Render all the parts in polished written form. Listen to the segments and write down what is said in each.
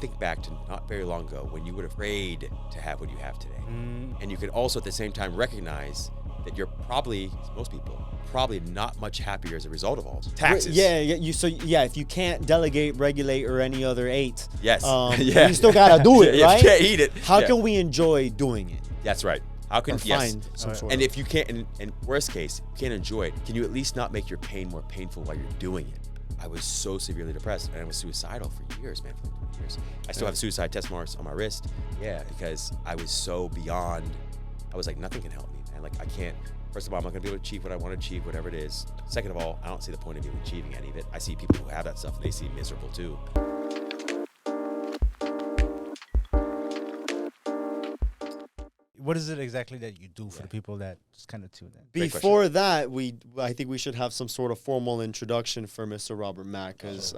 think back to not very long ago when you were afraid to have what you have today. And you can also at the same time recognize that you're probably, most people, probably not much happier as a result of all taxes. If you can't delegate, regulate, or any other 8, Yes. you still gotta do it, right? If you can't eat it. How can we enjoy doing it? That's right. How can find some sort and of... if you can't, and worst case, you can't enjoy it, can you at least not make your pain more painful while you're doing it? I was so severely depressed, and I was suicidal for years, man, for like 20 years. I still have suicide test marks on my wrist. Yeah, because I was so beyond. I was like, nothing can help me, man. Like, I can't. First of all, I'm not gonna be able to achieve what I want to achieve, whatever it is. Second of all, I don't see the point of even achieving any of it. I see people who have that stuff, and they seem miserable too. What is it exactly that you do for the people that just kind of tune in? Before that, I think we should have some sort of formal introduction for Mr. Robert Mack, because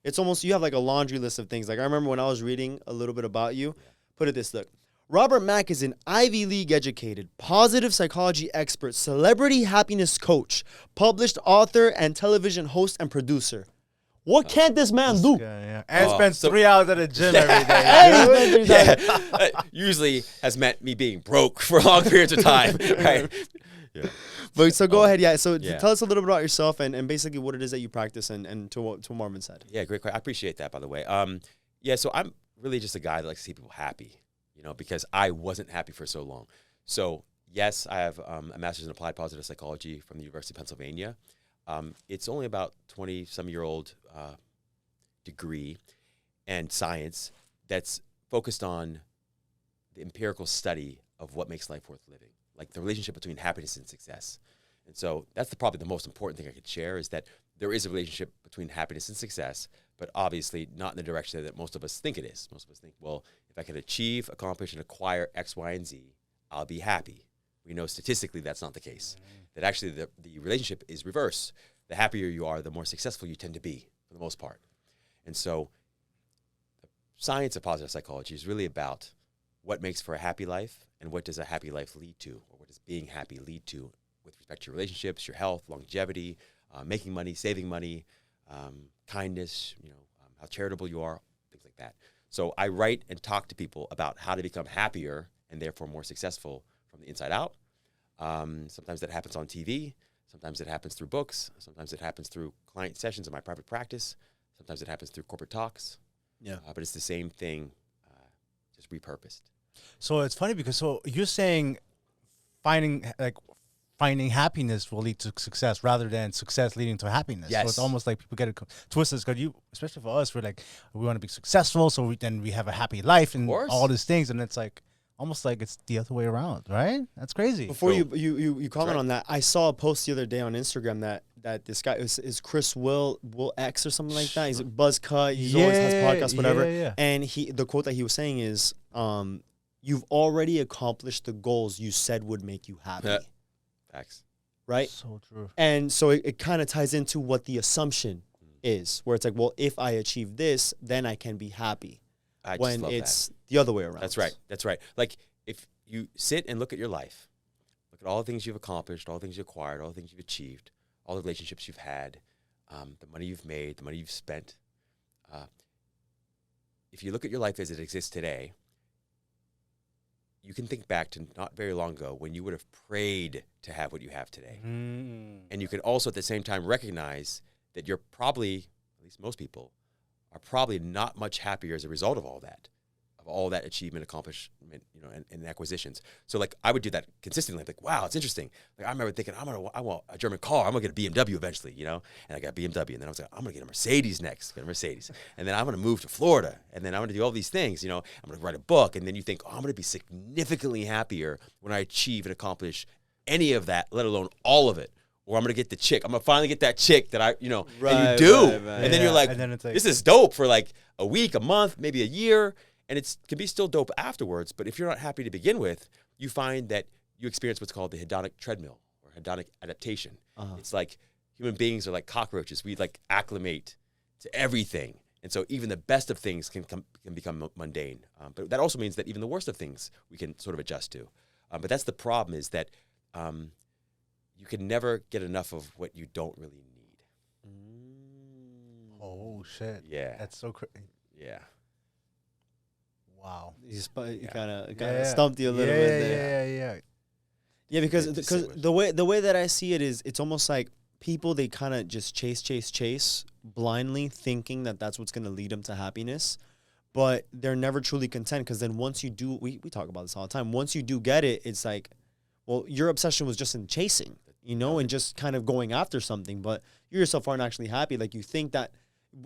it's almost, you have like a laundry list of things. Like, I remember when I was reading a little bit about you, put it this, look. Robert Mack is an Ivy League educated, positive psychology expert, celebrity happiness coach, published author, and television host and producer. What can't this man do? And spends 3 hours at the gym every day. Usually has meant me being broke for long periods of time, right? Yeah. But so go ahead, tell us a little bit about yourself and basically what it is that you practice and to what Marvin said. Yeah, great question. I appreciate that, by the way. So I'm really just a guy that likes to see people happy, because I wasn't happy for so long. So yes, I have a master's in applied positive psychology from the University of Pennsylvania. It's only about 20-some-year-old degree and science that's focused on the empirical study of what makes life worth living, like the relationship between happiness and success. And so that's probably the most important thing I could share, is that there is a relationship between happiness and success, but obviously not in the direction that most of us think it is. Most of us think, well, if I can achieve, accomplish, and acquire X, Y, and Z, I'll be happy. We know statistically that's not the case. That actually the relationship is reverse. The happier you are, the more successful you tend to be, for the most part. And so the science of positive psychology is really about what makes for a happy life and what does a happy life lead to, or what does being happy lead to with respect to your relationships, your health, longevity, making money, saving money, kindness, how charitable you are, things like that. So I write and talk to people about how to become happier and therefore more successful from the inside out. Sometimes that happens on TV. Sometimes it happens through books. Sometimes it happens through client sessions in my private practice. Sometimes it happens through corporate talks. Yeah. But it's the same thing, just repurposed. So it's funny because you're saying finding happiness will lead to success rather than success leading to happiness. Yes. So it's almost like people get it twisted, because especially for us, we're like, we want to be successful, so then we have a happy life and all these things, and it's like almost like it's the other way around, right? That's crazy. Before you comment on that, I saw a post the other day on Instagram that this guy is Chris Will X or something like that. He's a buzz cut. He always has podcasts, whatever. Yeah. And the quote that he was saying is, "You've already accomplished the goals you said would make you happy." Facts. Right? So true. And so it kind of ties into what the assumption is, where it's like, well, if I achieve this, then I can be happy. When it's the other way around. That's right. Like, if you sit and look at your life, look at all the things you've accomplished, all the things you acquired, all the things you've achieved, all the relationships you've had, the money you've made, the money you've spent. If you look at your life as it exists today, you can think back to not very long ago when you would have prayed to have what you have today. And you can also at the same time recognize that you're probably, at least most people, are probably not much happier as a result of all that achievement, accomplishment, and acquisitions. So like I would do that consistently. Like, wow, it's interesting. Like I remember thinking, I want a German car. I'm gonna get a BMW eventually, and I got a BMW. And then I was like, I'm gonna get a Mercedes next. Get a Mercedes. And then I'm gonna move to Florida. And then I'm gonna do all these things. I'm gonna write a book. And then you think, I'm gonna be significantly happier when I achieve and accomplish any of that, let alone all of it. Or I'm going to get the chick. I'm going to finally get that chick that and you do. Right. And then you're like, this is dope for like a week, a month, maybe a year. And it can be still dope afterwards. But if you're not happy to begin with, you find that you experience what's called the hedonic treadmill or hedonic adaptation. It's like human beings are like cockroaches. We like acclimate to everything. And so even the best of things can become mundane. But that also means that even the worst of things we can sort of adjust to. But that's the problem, is that you can never get enough of what you don't really need. Oh, shit. Yeah. That's so crazy. Yeah. Wow. You kind of Yeah. stumped you a little bit there. Yeah. Yeah, because Good to sit with. the way that I see it is, it's almost like people, they kind of just chase blindly, thinking that that's what's going to lead them to happiness, but they're never truly content. Because then once you do, we talk about this all the time. Once you do get it, it's like, well, your obsession was just in chasing, and just kind of going after something, but you yourself aren't actually happy. Like, you think that,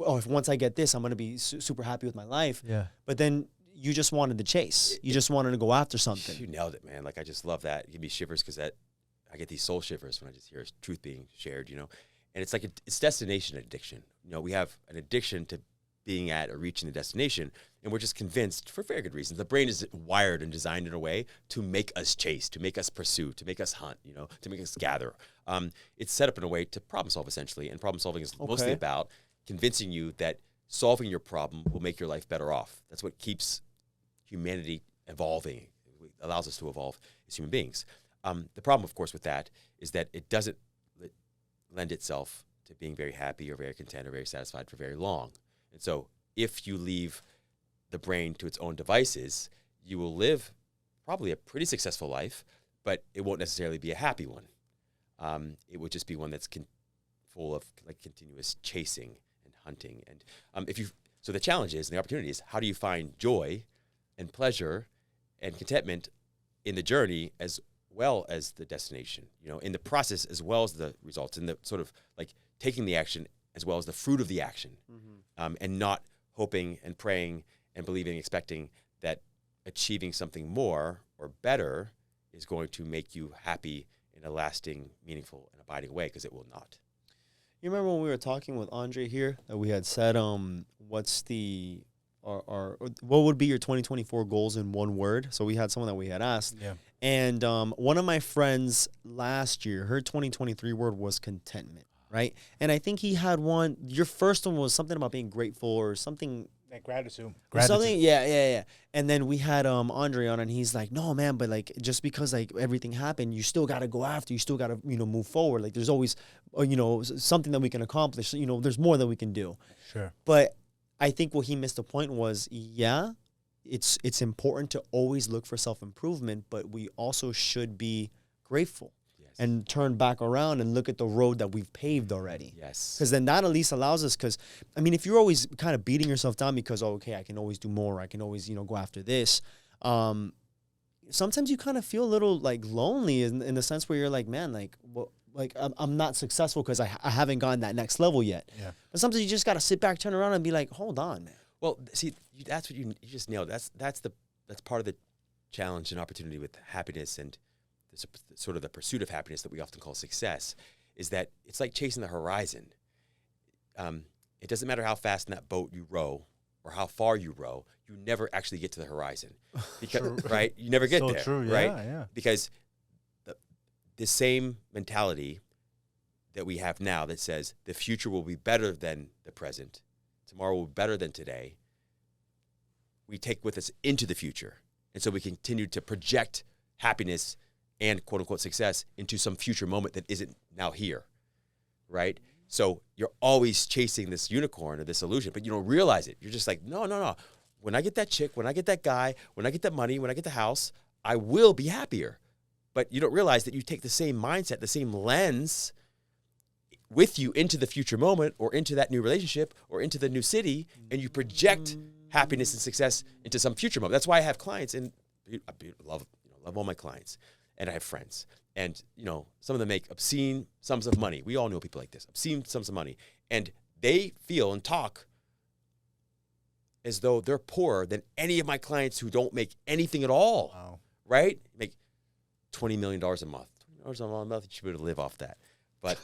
oh, if once I get this, I'm going to be super happy with my life. Yeah. But then you just wanted to chase. You just wanted to go after something. You nailed it, man. Like, I just love that. Give me shivers because I get these soul shivers when I just hear truth being shared, And it's like it's destination addiction. We have an addiction to being at or reaching the destination, and we're just convinced, for very good reasons. The brain is wired and designed in a way to make us chase, to make us pursue, to make us hunt, to make us gather. It's set up in a way to problem solve, essentially, and problem solving is mostly about convincing you that solving your problem will make your life better off. That's what keeps humanity evolving. It allows us to evolve as human beings. The problem, of course, with that is that it doesn't lend itself to being very happy or very content or very satisfied for very long. And so if you leave the brain to its own devices, you will live probably a pretty successful life, but it won't necessarily be a happy one. It would just be one that's full of like continuous chasing and hunting. And so the challenge is, and the opportunity is, how do you find joy and pleasure and contentment in the journey as well as the destination, in the process as well as the results, in the sort of like taking the action as well as the fruit of the action, and not hoping and praying and believing, expecting that achieving something more or better is going to make you happy in a lasting, meaningful, and abiding way, because it will not. You remember when we were talking with Andre here that we had said, what's what would be your 2024 goals in one word? So we had someone that we had asked. Yeah. And one of my friends last year, her 2023 word was contentment, right? And I think he had one. Your first one was something about being grateful or something. Like gratitude. Something, yeah. And then we had Andre on, and he's like, no, man, but like, just because like everything happened, you still got to go after, you still got to, move forward. Like, there's always, something that we can accomplish. There's more that we can do. Sure. But I think what he missed the point was, it's important to always look for self-improvement, but we also should be grateful. Yes. And turn back around and look at the road that we've paved already. Yes. Because then that at least allows us, because, if you're always kind of beating yourself down because, I can always do more, I can always, go after this, sometimes you kind of feel a little, like, lonely in the sense where you're like, man, like, well, like, I'm not successful because I haven't gotten that next level yet. Yeah. But sometimes you just got to sit back, turn around, and be like, hold on, man. Well, see, that's what you just nailed. That's part of the challenge and opportunity with happiness and sort of the pursuit of happiness that we often call success, is that it's like chasing the horizon. It doesn't matter how fast in that boat you row or how far you row, you never actually get to the horizon, because right? You never get so there, true, yeah, right? Yeah. Because the same mentality that we have now that says the future will be better than the present, tomorrow will be better than today, we take with us into the future. And so we continue to project happiness and quote-unquote success into some future moment that isn't now here, right? So you're always chasing this unicorn or this illusion, but you don't realize it. You're just like, no. When I get that chick, when I get that guy, when I get that money, when I get the house, I will be happier. But you don't realize that you take the same mindset, the same lens with you into the future moment or into that new relationship or into the new city, and you project happiness and success into some future moment. That's why I have clients, and I love all my clients, and I have friends. And, some of them make obscene sums of money. We all know people like this, obscene sums of money. And they feel and talk as though they're poorer than any of my clients who don't make anything at all. Wow. Right? Make $20 million a month. $20 a month, you should be able to live off that. But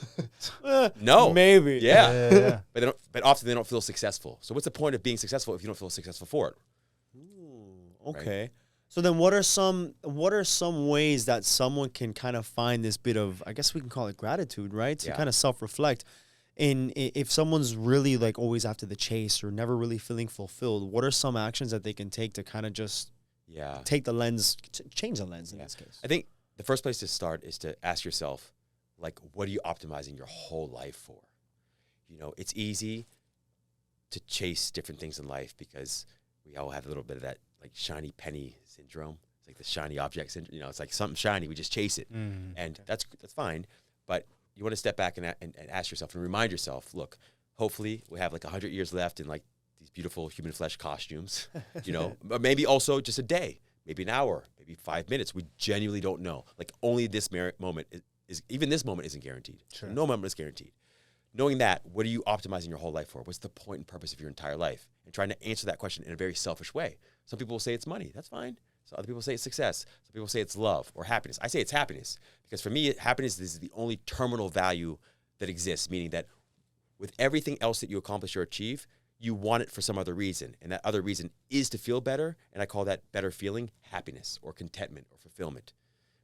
no. Maybe. Yeah. But often they don't feel successful. So what's the point of being successful if you don't feel successful for it? Ooh, okay. Right? So then what are some ways that someone can kind of find this bit of, I guess we can call it gratitude, right? To kind of self-reflect. And if someone's really like always after the chase or never really feeling fulfilled, what are some actions that they can take to kind of just take the lens, change the lens in this case? I think the first place to start is to ask yourself, like, what are you optimizing your whole life for? It's easy to chase different things in life because we all have a little bit of that like shiny penny syndrome. It's like the shiny object syndrome. You know, it's like something shiny, we just chase it, and that's fine. But you want to step back and ask yourself and remind yourself, look, hopefully we have like 100 years left in like these beautiful human flesh costumes, you know, but maybe also just a day, maybe an hour, maybe 5 minutes. We genuinely don't know. Like only this moment is even this moment isn't guaranteed. Sure. No moment is guaranteed. Knowing that, what are you optimizing your whole life for? What's the point and purpose of your entire life? And trying to answer that question in a very selfish way. Some people will say it's money. That's fine. So other people say it's success. Some people say it's love or happiness. I say it's happiness because for me, happiness is the only terminal value that exists, meaning that with everything else that you accomplish or achieve, you want it for some other reason. And that other reason is to feel better. And I call that better feeling happiness or contentment or fulfillment.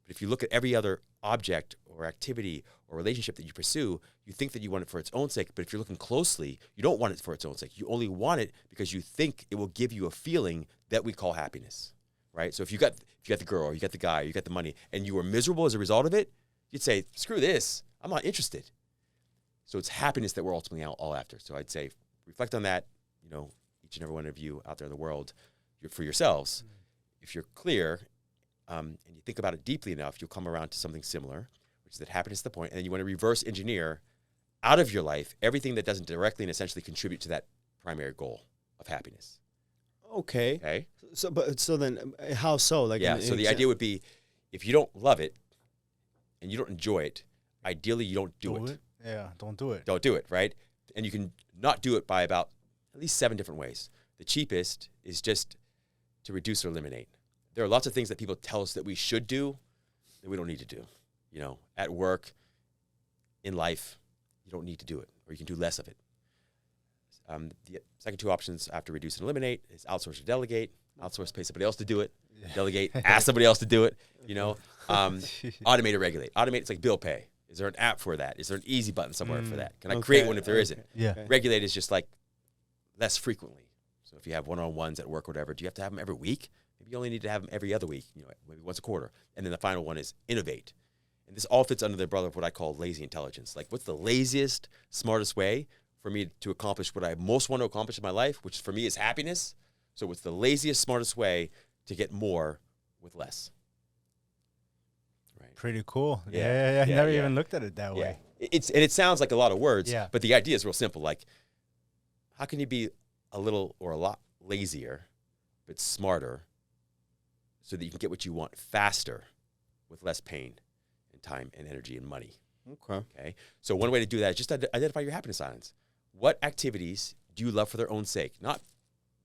But if you look at every other object or activity or relationship that you pursue, you think that you want it for its own sake. But if you're looking closely, you don't want it for its own sake. You only want it because you think it will give you a feeling that we call happiness, right? So if you got the girl, or you got the guy, or you got the money, and you were miserable as a result of it, you'd say, screw this, I'm not interested. So it's happiness that we're ultimately all after. So I'd say reflect on that, you know, each and every one of you out there in the world, for yourselves. If you're clear, and you think about it deeply enough, you'll come around to something similar, which is that happiness is the point, and then you want to reverse engineer out of your life everything that doesn't directly and essentially contribute to that primary goal of happiness. Okay. So then how so? Like so the idea would be, if you don't love it and you don't enjoy it, ideally you don't do it. Yeah, don't do it. Don't do it, right? And you can not do it by about at least 7 different ways. The cheapest is just to reduce or eliminate. There are lots of things that people tell us that we should do that we don't need to do. You know, at work, in life, you don't need to do it, or you can do less of it. The second 2 options after reduce and eliminate is outsource or delegate. Outsource, pay somebody else to do it. Delegate, ask somebody else to do it. You know, automate or regulate. Automate, it's like bill pay. Is there an app for that? Is there an easy button somewhere for that? Can I create one if there isn't? Yeah. Regulate is just like less frequently. So if you have one-on-ones at work or whatever, do you have to have them every week? Maybe you only need to have them every other week, you know, maybe once a quarter. And then the final one is innovate. And this all fits under the umbrella of what I call lazy intelligence. Like, what's the laziest, smartest way for me to accomplish what I most want to accomplish in my life, which for me is happiness? So what's the laziest, smartest way to get more with less? Right. Pretty cool. Yeah. I never even looked at it that way. It sounds like a lot of words, but the idea is real simple. Like, how can you be a little or a lot lazier, but smarter, so that you can get what you want faster with less pain and time and energy and money? Okay. So one way to do that is just identify your happiness islands. What activities do you love for their own sake? Not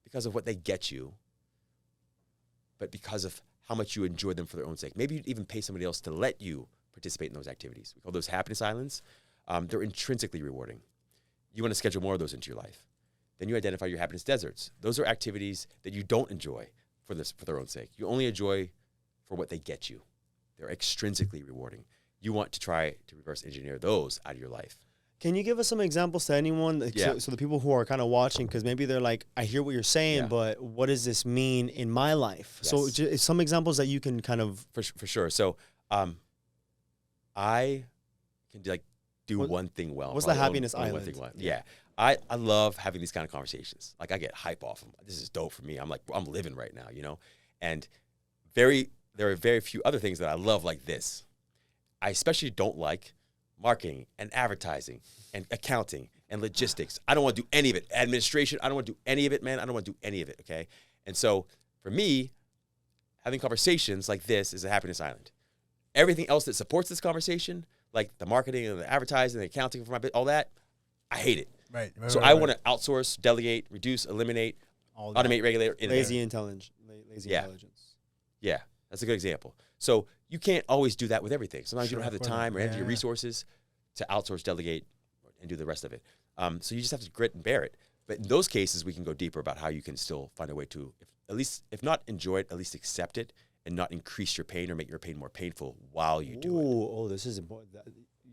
because of what they get you, but because of how much you enjoy them for their own sake. Maybe you'd even pay somebody else to let you participate in those activities. We call those happiness islands. They're intrinsically rewarding. You want to schedule more of those into your life. Then you identify your happiness deserts. Those are activities that you don't enjoy for their own sake. You only enjoy for what they get you. They're extrinsically rewarding. You want to try to reverse engineer those out of your life. Can you give us some examples to anyone? So the people who are kind of watching, because maybe they're like, I hear what you're saying, but what does this mean in my life? Yes. So some examples that you can kind of... For sure. So I can do one thing well. What's the happiness island? One thing well. Yeah. I love having these kind of conversations. Like, I get hype off them. This is dope for me. I'm living right now, you know? And there are very few other things that I love like this. I especially don't like marketing and advertising and accounting and logistics. I don't want to do any of it. Administration, I don't want to do any of it, man. I don't want to do any of it, okay? And so for me, having conversations like this is a happiness island. Everything else that supports this conversation, like the marketing and the advertising, the accounting for my bit, all that, I hate it. Right. So I want to outsource, delegate, reduce, eliminate, automate, regulate. Lazy intelligence. Yeah, that's a good example. So you can't always do that with everything. Sometimes you don't have the time or energy or resources to outsource, delegate, and do the rest of it. So you just have to grit and bear it. But in those cases, we can go deeper about how you can still find a way to, if not enjoy it, at least accept it and not increase your pain or make your pain more painful while you do it. Oh, this is important.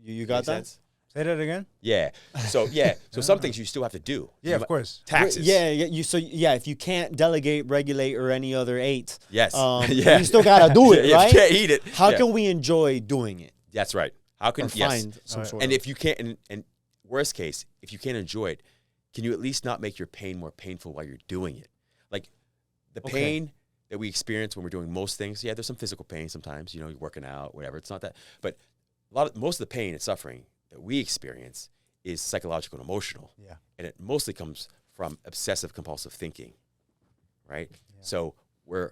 You got that? Say that again. Yeah. So some things you still have to do. Yeah, of course. Taxes. If you can't delegate, regulate, or any other 8, yes, you still gotta do it, right? If you can't eat it, how can we enjoy doing it? That's right. How can find some sort and of... if you can't, and worst case, if you can't enjoy it, can you at least not make your pain more painful while you're doing it? Like the pain that we experience when we're doing most things, yeah, there's some physical pain sometimes, you're working out, whatever. It's not that, but most of the pain and suffering that we experience is psychological and emotional. Yeah. And it mostly comes from obsessive compulsive thinking, right? Yeah. So we're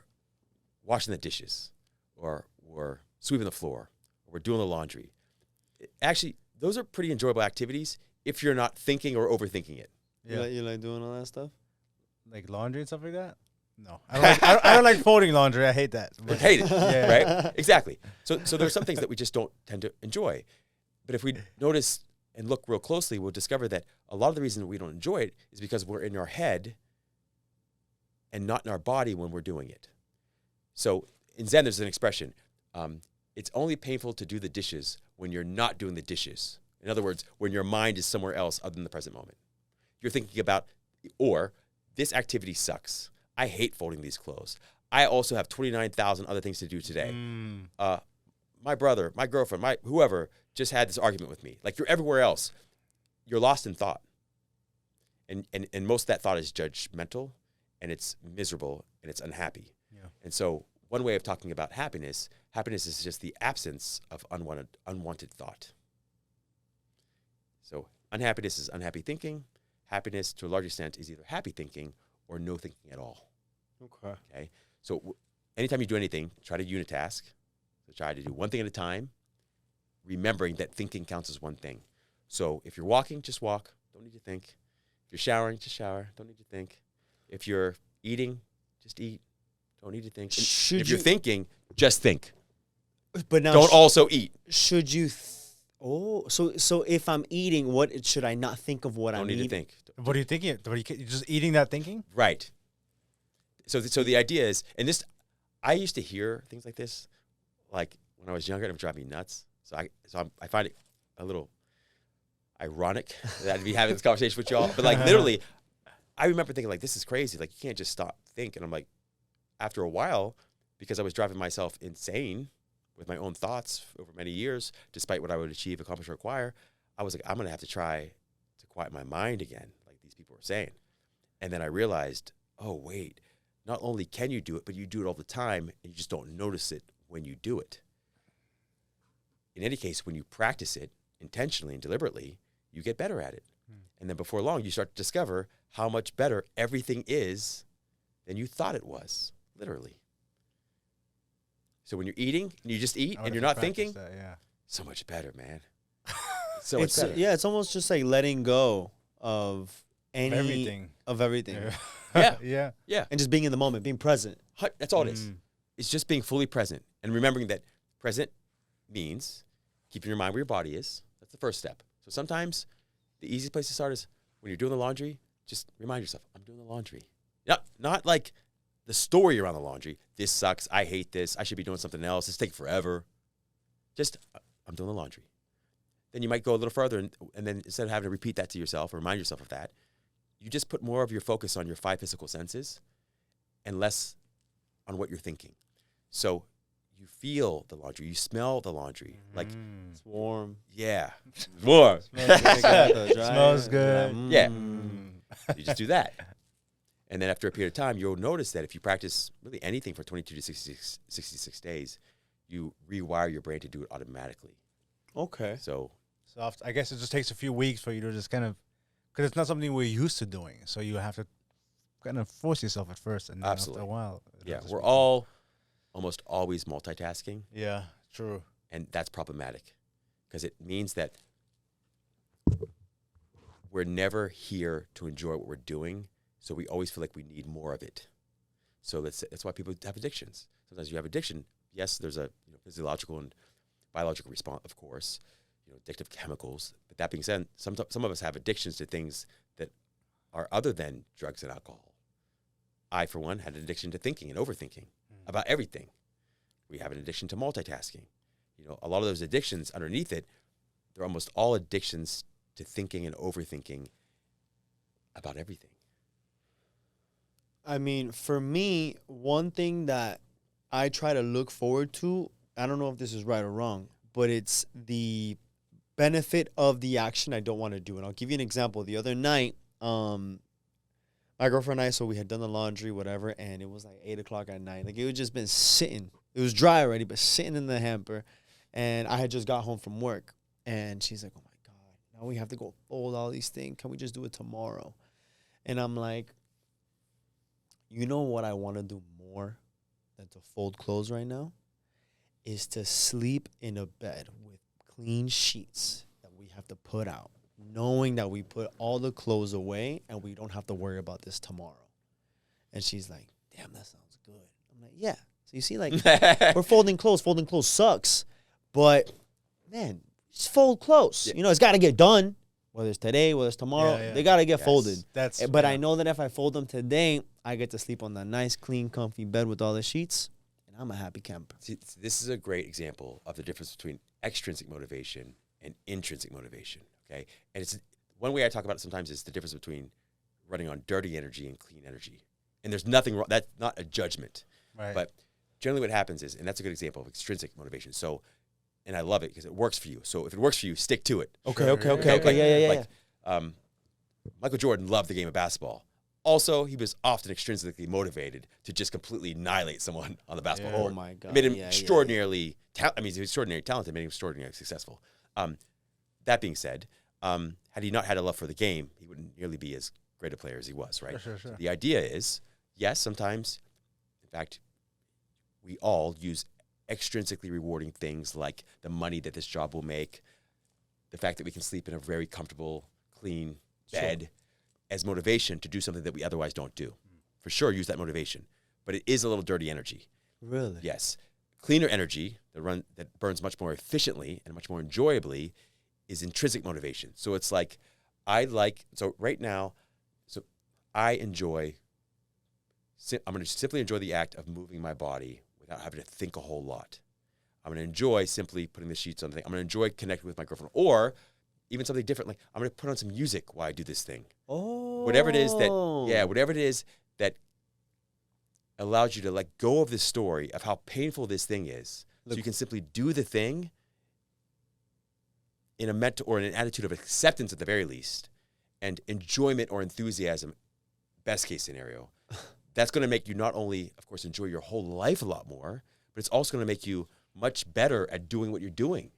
washing the dishes, or we're sweeping the floor, or we're doing the laundry. Actually, those are pretty enjoyable activities if you're not thinking or overthinking it. Yeah. You like doing all that stuff? Like laundry and stuff like that? No. I don't like folding laundry. I hate that. I hate it, right? Exactly. So there are some things that we just don't tend to enjoy. But if we notice and look real closely, we'll discover that a lot of the reason we don't enjoy it is because we're in our head and not in our body when we're doing it. So in Zen, there's an expression, it's only painful to do the dishes when you're not doing the dishes. In other words, when your mind is somewhere else other than the present moment. You're thinking about, or this activity sucks. I hate folding these clothes. I also have 29,000 other things to do today. My brother, my girlfriend, whoever just had this argument with me. Like, you're everywhere else. You're lost in thought. And most of that thought is judgmental, and it's miserable, and it's unhappy. Yeah. And so one way of talking about happiness is just the absence of unwanted thought. So unhappiness is unhappy thinking. Happiness, to a large extent, is either happy thinking or no thinking at all. Okay. So anytime you do anything, try to unitask. So try to do one thing at a time, remembering that thinking counts as one thing. So if you're walking, just walk. Don't need to think. If you're showering, just shower. Don't need to think. If you're eating, just eat. Don't need to think. If you're thinking, just think. But now don't also eat. Should you? So if I'm eating, what should I not think of what I'm eating? Don't need to think. What are you thinking? You're just eating that thinking? Right. So the idea is, and this, I used to hear things like this, like when I was younger, it would drive me nuts. So I find it a little ironic that I'd be having this conversation with y'all. But like literally, I remember thinking like, this is crazy. Like, you can't just stop thinking. I'm like, after a while, because I was driving myself insane with my own thoughts over many years, despite what I would achieve, accomplish, or acquire, I was like, I'm going to have to try to quiet my mind again, like these people were saying. And then I realized, oh, wait, not only can you do it, but you do it all the time, and you just don't notice it when you do it. In any case, when you practice it intentionally and deliberately, you get better at it. And then before long, you start to discover how much better everything is than you thought it was, literally. So when you're eating, and you just eat, and you're not thinking, so much better, man. So much better. Yeah, it's almost just like letting go of everything. Yeah. And just being in the moment, being present. That's all it is. It's just being fully present and remembering that present means keeping your mind where your body is. That's the first step. So sometimes the easiest place to start is when you're doing the laundry, just remind yourself, I'm doing the laundry. Not like the story around the laundry. This sucks. I hate this. I should be doing something else. This takes forever. Just, I'm doing the laundry. Then you might go a little further, and then instead of having to repeat that to yourself or remind yourself of that, you just put more of your focus on your 5 physical senses and less on what you're thinking. So you feel the laundry. You smell the laundry. Like, it's warm. Yeah. It's warm. Smells good. Yeah. You just do that. And then after a period of time, you'll notice that if you practice really anything for 22 to 66 days, you rewire your brain to do it automatically. Okay. So I guess it just takes a few weeks for you to just kind of, because it's not something we're used to doing. So you have to kind of force yourself at first, and then after a while. Yeah, we're all almost always multitasking. Yeah, true. And that's problematic because it means that we're never here to enjoy what we're doing. So we always feel like we need more of it. So that's why people have addictions. Sometimes you have addiction. Yes, there's a physiological and biological response, of course, addictive chemicals. But that being said, some of us have addictions to things that are other than drugs and alcohol. I, for one, had an addiction to thinking and overthinking about everything. We have an addiction to multitasking. A lot of those addictions underneath it, they're almost all addictions to thinking and overthinking about everything. I mean, for me, one thing that I try to look forward to, I don't know if this is right or wrong, but it's the benefit of the action I don't want to do. And I'll give you an example. The other night, my girlfriend and I, so we had done the laundry, whatever, and it was like 8 o'clock at night. Like, it had just been sitting. It was dry already, but sitting in the hamper. And I had just got home from work. And she's like, oh, my God, now we have to go fold all these things. Can we just do it tomorrow? And I'm like, you know what I want to do more than to fold clothes right now? Is to sleep in a bed with clean sheets that we have to put out, knowing that we put all the clothes away and we don't have to worry about this tomorrow. And she's like, damn, that sounds good. I'm like, yeah. So you see, like, we're folding clothes. Folding clothes sucks. But, man, just fold clothes. Yeah. You know, it's got to get done. Whether it's today, whether it's tomorrow, they got to get folded. But I know that if I fold them today, I get to sleep on that nice, clean, comfy bed with all the sheets, and I'm a happy camper. See, this is a great example of the difference between extrinsic motivation and intrinsic motivation, okay? And it's one way I talk about it sometimes is the difference between running on dirty energy and clean energy. And there's nothing wrong. That's not a judgment. Right. But generally what happens is, and that's a good example of extrinsic motivation. So, and I love it because it works for you. So if it works for you, stick to it. Okay. Yeah. Michael Jordan loved the game of basketball. Also, he was often extrinsically motivated to just completely annihilate someone on the basketball court. Oh, my God. It made him extraordinarily he was extraordinarily talented, made him extraordinarily successful. That being said, had he not had a love for the game, he wouldn't nearly be as great a player as he was, right? Sure. So the idea is, yes, sometimes, in fact, we all use extrinsically rewarding things like the money that this job will make, the fact that we can sleep in a very comfortable, clean bed as motivation to do something that we otherwise don't do. For sure, use that motivation. But it is a little dirty energy. Really? Yes. Cleaner energy that burns much more efficiently and much more enjoyably is intrinsic motivation. So it's like, right now, I enjoy, I'm going to simply enjoy the act of moving my body without having to think a whole lot. I'm going to enjoy simply putting the sheets on the thing. I'm going to enjoy connecting with my girlfriend. Or even something different, like I'm going to put on some music while I do this thing. Oh. Whatever it is that allows you to let go of this story of how painful this thing is. So you can simply do the thing in in an attitude of acceptance at the very least, and enjoyment or enthusiasm, best case scenario. That's going to make you not only, of course, enjoy your whole life a lot more, but it's also going to make you much better at doing what you're doing.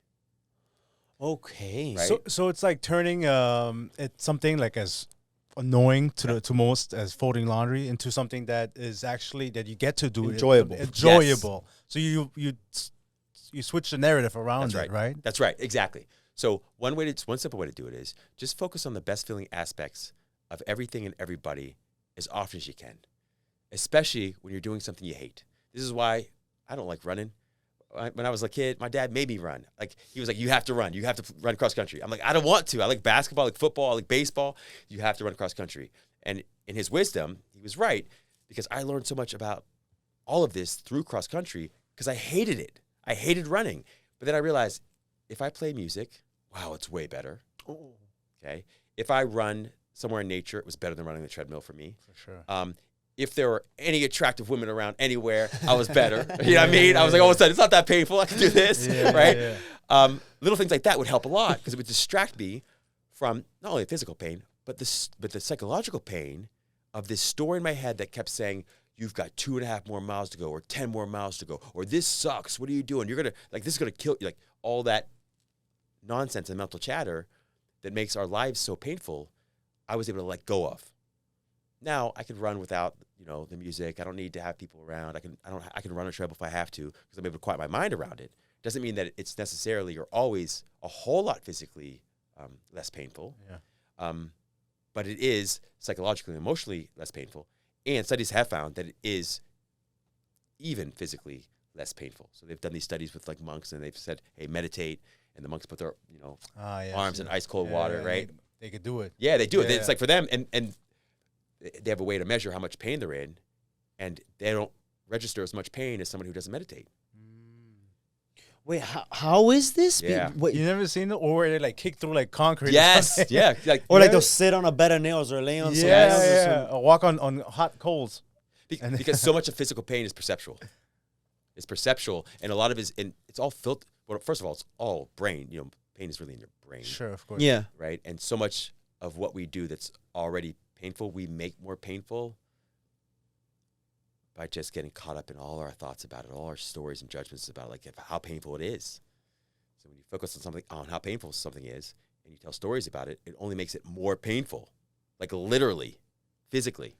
Okay. Right? So it's like turning it's something like as annoying to most as folding laundry into something that is actually that you get to do enjoyable. Enjoyable. Yes. So you switch the narrative around That's it, right? That's right. Exactly. So one simple way to do it is just focus on the best feeling aspects of everything and everybody as often as you can, especially when you're doing something you hate. This is why I don't like running. When I was a kid, my dad made me run. Like, he was like, you have to run. You have to run cross country. I'm like, I don't want to. I like basketball, I like football, I like baseball. You have to run cross country. And in his wisdom, he was right, because I learned so much about all of this through cross country because I hated it. I hated running. But then I realized if I play music, wow, it's way better. Oh. Okay. If I run somewhere in nature, it was better than running the treadmill for me. For sure. If there were any attractive women around anywhere, I was better. You know what I mean? I was like, all of a sudden, it's not that painful. I can do this, right? Yeah. Little things like that would help a lot because it would distract me from not only physical pain, but the psychological pain of this story in my head that kept saying, you've got 2.5 more miles to go, or 10 more miles to go, or this sucks. What are you doing? You're going to, this is going to kill you. Like, all that nonsense and mental chatter that makes our lives so painful, I was able to let go of. Now I can run without, the music. I don't need to have people around. I can run a treadmill if I have to because I'm able to quiet my mind around it. Doesn't mean that it's necessarily or always a whole lot physically less painful. Yeah. But it is psychologically and emotionally less painful. And studies have found that it is even physically less painful. So they've done these studies with like monks, and they've said, hey, meditate. And the monks put their arms in ice cold water, right? They could do it. Yeah, they do it. It's like for them, and they have a way to measure how much pain they're in, and they don't register as much pain as somebody who doesn't meditate. Wait, how is this? Yeah. Wait, you never seen it? Or where they like kick through like concrete? Yes, yeah. Or like they'll sit on a bed of nails or lay on some nails or some... Or walk on hot coals. Because so much of physical pain is perceptual. It's perceptual, and a lot of it's all filtered. Well, first of all, it's all brain. Pain is really in your brain. Sure, of course. Yeah. Right? And so much of what we do that's already painful, we make more painful by just getting caught up in all our thoughts about it, all our stories and judgments about like how painful it is. So when you focus on something, on how painful something is, and you tell stories about it, it only makes it more painful, like literally, physically.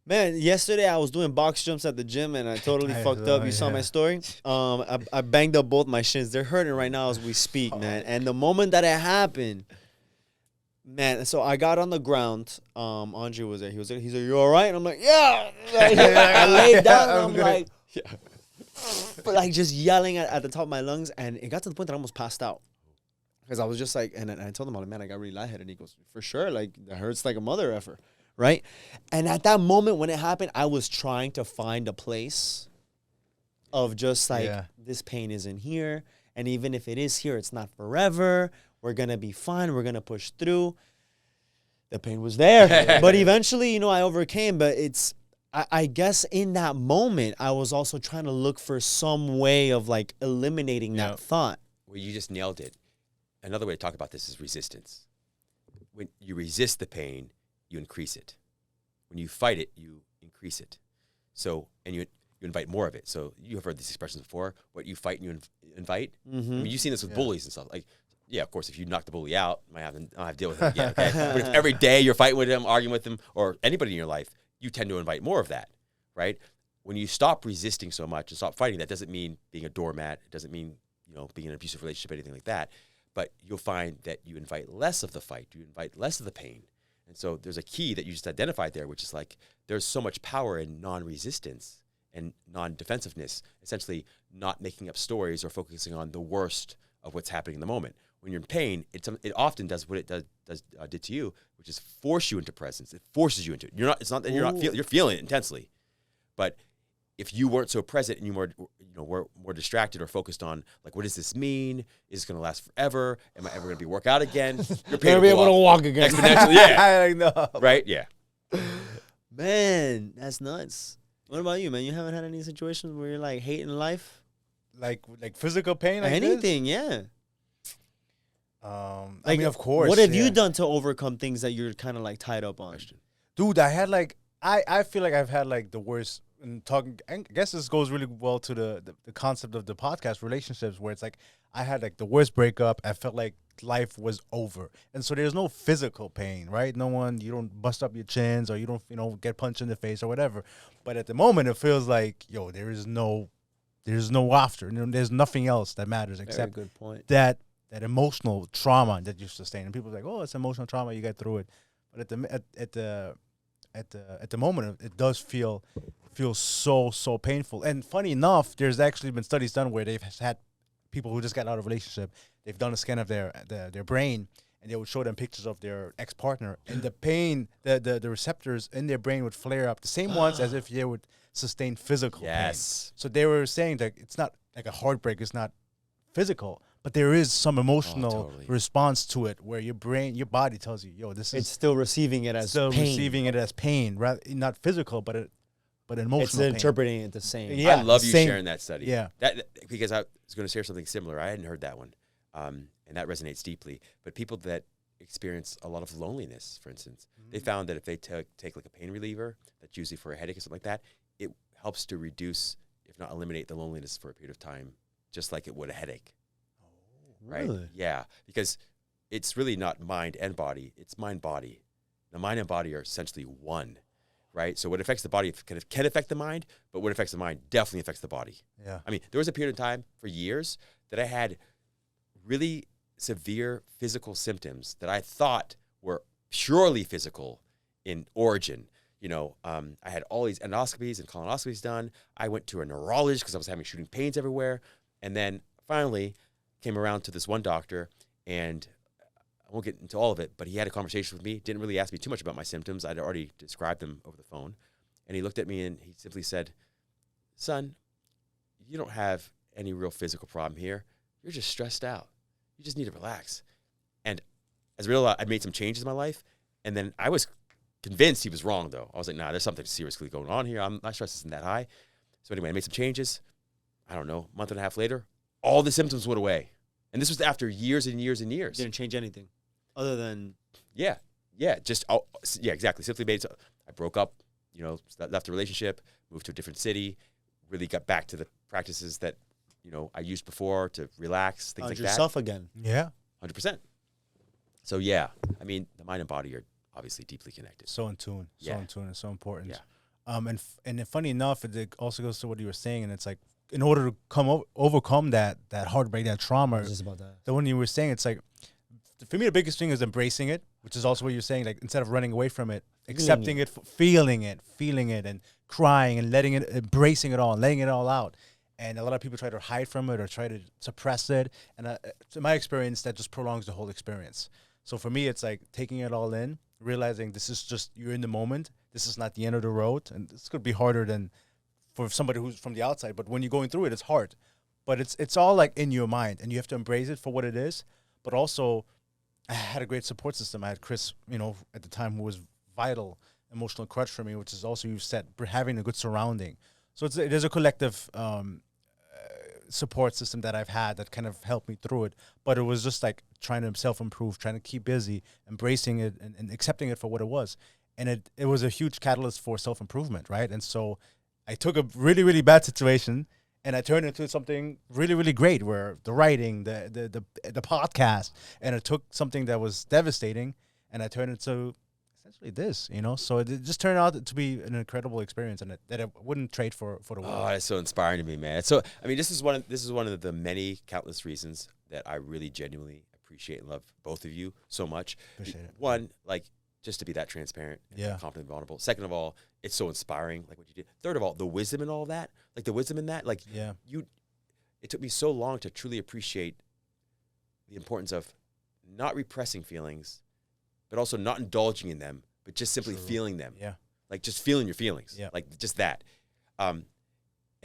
Man, yesterday I was doing box jumps at the gym and I totally fucked up. You saw my story? I banged up both my shins. They're hurting right now as we speak, man. And the moment that it happened, man, so I got on the ground. Andre was there. He's like, you all right? And I'm like, yeah. I laid down and I'm like, but like just yelling at the top of my lungs. And it got to the point that I almost passed out. Because I was just like, and I told him, man, I got really lightheaded. And he goes, for sure, like, that hurts like a mother effer. Right? And at that moment when it happened, I was trying to find a place of just like, this pain isn't here. And even if it is here, it's not forever. We're going to be fine. We're going to push through. The pain was there. But eventually, you know, I overcame. But I guess in that moment, I was also trying to look for some way of like eliminating that thought. Well, you just nailed it. Another way to talk about this is resistance. When you resist the pain, you increase it. When you fight it, you increase it. So, and you invite more of it. So you have heard these expressions before. What you fight and you invite. I mean, you've seen this with bullies and stuff. Like, yeah, of course, if you knock the bully out, I don't have to deal with him again. Okay? But if every day you're fighting with him, arguing with him, or anybody in your life, you tend to invite more of that, right? When you stop resisting so much and stop fighting, that doesn't mean being a doormat. It doesn't mean, you know, being in an abusive relationship, anything like that. But you'll find that you invite less of the fight. You invite less of the pain. And so there's a key that you just identified there, which is like there's so much power in non-resistance and non-defensiveness, essentially not making up stories or focusing on the worst of what's happening in the moment. When you're in pain, it often does what it did to you, which is force you into presence. It forces you into it. It's not that you're feeling it intensely, but if you weren't so present and you were more distracted or focused on like, what does this mean? Is this going to last forever? Am I ever going to be work out again? You're going to be able to walk again. Exponentially, yeah. I know. Right? Yeah. Man, that's nuts. What about you, man? You haven't had any situations where you're like hating life? Like physical pain? Like anything, this? Yeah. I mean, of course. What have you done to overcome things that you're kind of like tied up on? Dude, I had like, I feel like I've had like the worst. And talking, I guess this goes really well to the concept of the podcast, relationships, where it's like I had like the worst breakup. I felt like life was over, and so there's no physical pain, right? You don't bust up your chins or you don't get punched in the face or whatever. But at the moment, it feels like there's no after. There's nothing else that matters except good point. that emotional trauma that you sustain. And people are like, oh, it's emotional trauma, you get through it. But at the moment, it does feel so painful. And funny enough, there's actually been studies done where they've had people who just got out of a relationship. They've done a scan of their brain, and they would show them pictures of their ex-partner, and the pain, the receptors in their brain would flare up, the same ones as if they would sustain physical pain. So they were saying that it's not like a heartbreak, it's not physical, but there is some emotional response to it where your body tells you, it's still receiving it as pain, rather not physical, but emotional. It's interpreting it the same. Yeah, I love you sharing that study. Yeah, because I was going to share something similar. I hadn't heard that one, and that resonates deeply. But people that experience a lot of loneliness, for instance, they found that if they take like a pain reliever, that's usually for a headache or something like that, it helps to reduce, if not eliminate, the loneliness for a period of time, just like it would a headache. Right? Really? Yeah, because it's really not mind and body; it's mind-body. The mind and body are essentially one. Right, so what affects the body can affect the mind, but what affects the mind definitely affects the body. Yeah, I mean, there was a period of time for years that I had really severe physical symptoms that I thought were purely physical in origin. I had all these endoscopies and colonoscopies done. I went to a neurologist because I was having shooting pains everywhere, and then finally came around to this one doctor, and I won't get into all of it, but he had a conversation with me, didn't really ask me too much about my symptoms. I'd already described them over the phone. And he looked at me and he simply said, son, you don't have any real physical problem here. You're just stressed out. You just need to relax. And as a result, I made some changes in my life. And then I was convinced he was wrong, though. I was like, nah, there's something seriously going on here. My stress isn't that high. So anyway, I made some changes. I don't know, a month and a half later, all the symptoms went away. And this was after years and years and years. Didn't change anything other than... Yeah. Yeah, yeah, exactly. Simply made. So I broke up, left the relationship, moved to a different city, really got back to the practices that, I used before to relax, things like yourself again. Yeah. 100%. So yeah, I mean, the mind and body are obviously deeply connected. So in tune. So Yeah. in tune and so important. Yeah. And funny enough, it also goes to what you were saying, and it's like, in order to overcome that heartbreak, that trauma, Just about that. the one you were saying, it's like, for me, the biggest thing is embracing it, which is also what you're saying. Like, instead of running away from it, accepting it, feeling it, and crying and letting it, embracing it all, and letting it all out. And a lot of people try to hide from it or try to suppress it. And in my experience, that just prolongs the whole experience. So for me, it's like taking it all in, realizing this is just, you're in the moment. This is not the end of the road. And this could be harder than for somebody who's from the outside. But when you're going through it, it's hard. But it's all like in your mind, and you have to embrace it for what it is. But also, I had a great support system. I had Chris, at the time, who was vital emotional crutch for me, which is also, you said, having a good surrounding. So it is a collective support system that I've had that kind of helped me through it. But it was just like trying to self-improve, trying to keep busy, embracing it and accepting it for what it was. And it was a huge catalyst for self-improvement, right? And so I took a really, really bad situation and I turned it into something really, really great, where the writing, the podcast, and I took something that was devastating and I turned it into essentially this, So it just turned out to be an incredible experience, and that I wouldn't trade for the world. Oh, that's so inspiring to me, man. So, I mean, this is one of the many countless reasons that I really genuinely appreciate and love both of you so much. Appreciate it. One, like, just to be that transparent, and confident and vulnerable. Second of all, it's so inspiring, like what you did. Third of all, the wisdom in all that, like the wisdom in that, like it took me so long to truly appreciate the importance of not repressing feelings, but also not indulging in them, but just simply feeling them. Yeah. Like just feeling your feelings. Yeah. Like just that. And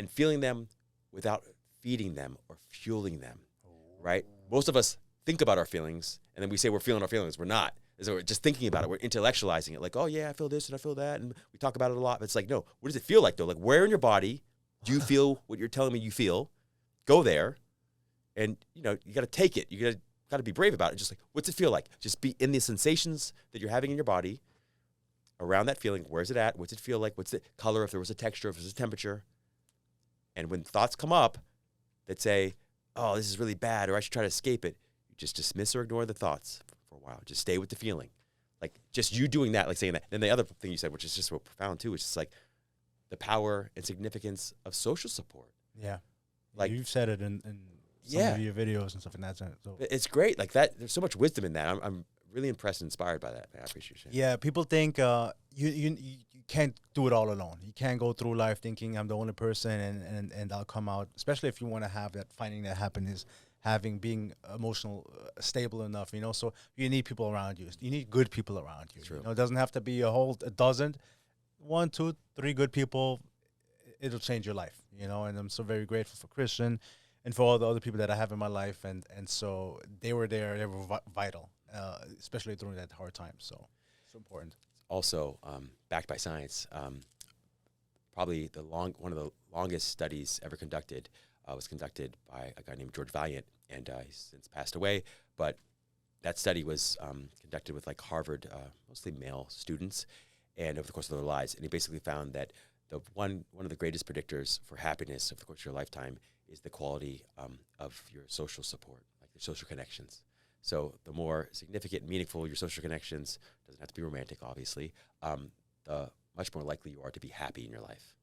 feeling them without feeding them or fueling them, right? Most of us think about our feelings, and then we say we're feeling our feelings. We're not. So we're just thinking about it. We're intellectualizing it. Like, oh, yeah, I feel this and I feel that. And we talk about it a lot. But it's like, no, what does it feel like, though? Like, where in your body do you feel what you're telling me you feel? Go there. And, you got to take it. You got to be brave about it. Just like, what's it feel like? Just be in the sensations that you're having in your body around that feeling. Where's it at? What's it feel like? What's the color? If there was a texture, if there's a temperature. And when thoughts come up that say, oh, this is really bad, or I should try to escape it, you just dismiss or ignore the thoughts for a while. Just stay with the feeling. Like, just you doing that, like saying that. Then the other thing you said, which is just so profound too, is just like the power and significance of social support. Yeah. Like, you've said it in some of your videos and stuff in that sense. So. It's great. Like that, there's so much wisdom in that. I'm really impressed and inspired by that. I appreciate it. Yeah, people think you can't do it all alone. You can't go through life thinking I'm the only person and I'll come out, especially if you want to have that, finding that happiness, being emotional, stable enough, So you need people around you. You need good people around you. True. It doesn't have to be a dozen. 1, 2, 3 good people, it'll change your life, And I'm so very grateful for Christian and for all the other people that I have in my life. And so they were there. They were vital, especially during that hard time. So it's important. Also, backed by science, probably one of the longest studies ever conducted was conducted by a guy named George Valiant, and he's since passed away. But that study was conducted with like Harvard, mostly male students, and over the course of their lives. And he basically found that one of the greatest predictors for happiness over the course of your lifetime is the quality of your social support, like your social connections. So the more significant and meaningful your social connections, doesn't have to be romantic, obviously, the much more likely you are to be happy in your life,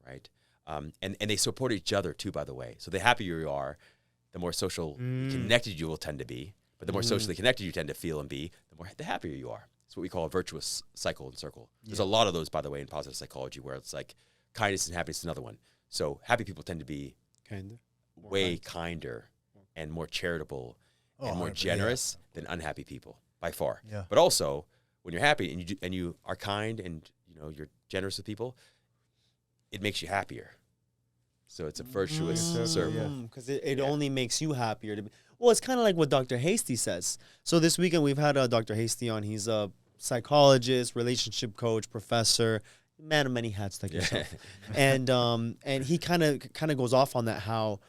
right? And they support each other too, by the way. So the happier you are, the more social connected you will tend to be. But the more socially connected you tend to feel and be, the happier you are. It's what we call a virtuous cycle and circle. There's a lot of those, by the way, in positive psychology, where it's like kindness and happiness is another one. So happy people tend to be way kinder and more charitable and more generous than unhappy people, by far. Yeah. But also, when you're happy and you are kind and you're generous with people, it makes you happier. So it's a virtuous circle. Because it only makes you happier. Well, it's kind of like what Dr. Hasty says. So this weekend we've had Dr. Hasty on. He's a psychologist, relationship coach, professor, man of many hats like yourself. And he kind of goes off on that, how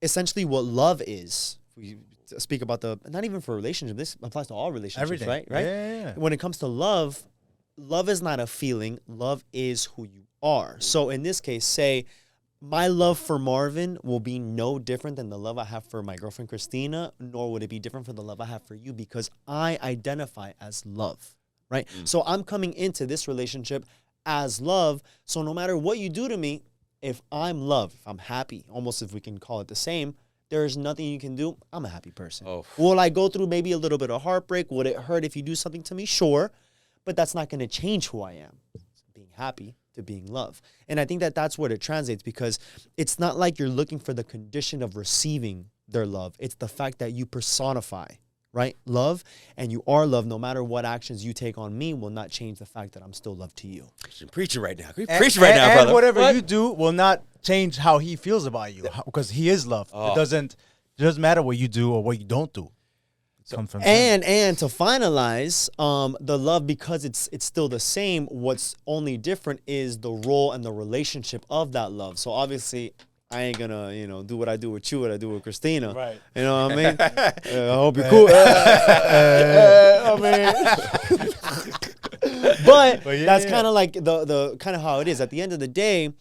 essentially what love is we speak about not even for relationships, this applies to all relationships, Everything. right? Yeah. When it comes to love, love is not a feeling. Love is who you are. So in this case, say my love for Marvin will be no different than the love I have for my girlfriend Christina, nor would it be different from the love I have for you, because I identify as love, right? So I'm coming into this relationship as love. So no matter what you do to me, if I'm love, if I'm happy, almost if we can call it the same, there is nothing you can do. I'm a happy person. Oh. Will I go through maybe a little bit of heartbreak? Would it hurt if you do something to me? Sure. But that's not going to change who I am. Being happy to being love. And I think that that's what it translates, because it's not like you're looking for the condition of receiving their love. It's the fact that you personify, right? Love, and you are love. No matter what actions you take on me will not change the fact that I'm still love to you. You're preaching right now. You're preaching right now, brother. And whatever you do will not change how he feels about you, because he is love. Oh. It doesn't matter what you do or what you don't do. Come from him. And to finalize, the love, because it's still the same, what's only different is the role and the relationship of that love. So obviously, I ain't gonna, do what I do with you, what I do with Christina. Right. You know what I mean? I hope you're cool. But that's kind of like the kind of how it is. At the end of the day,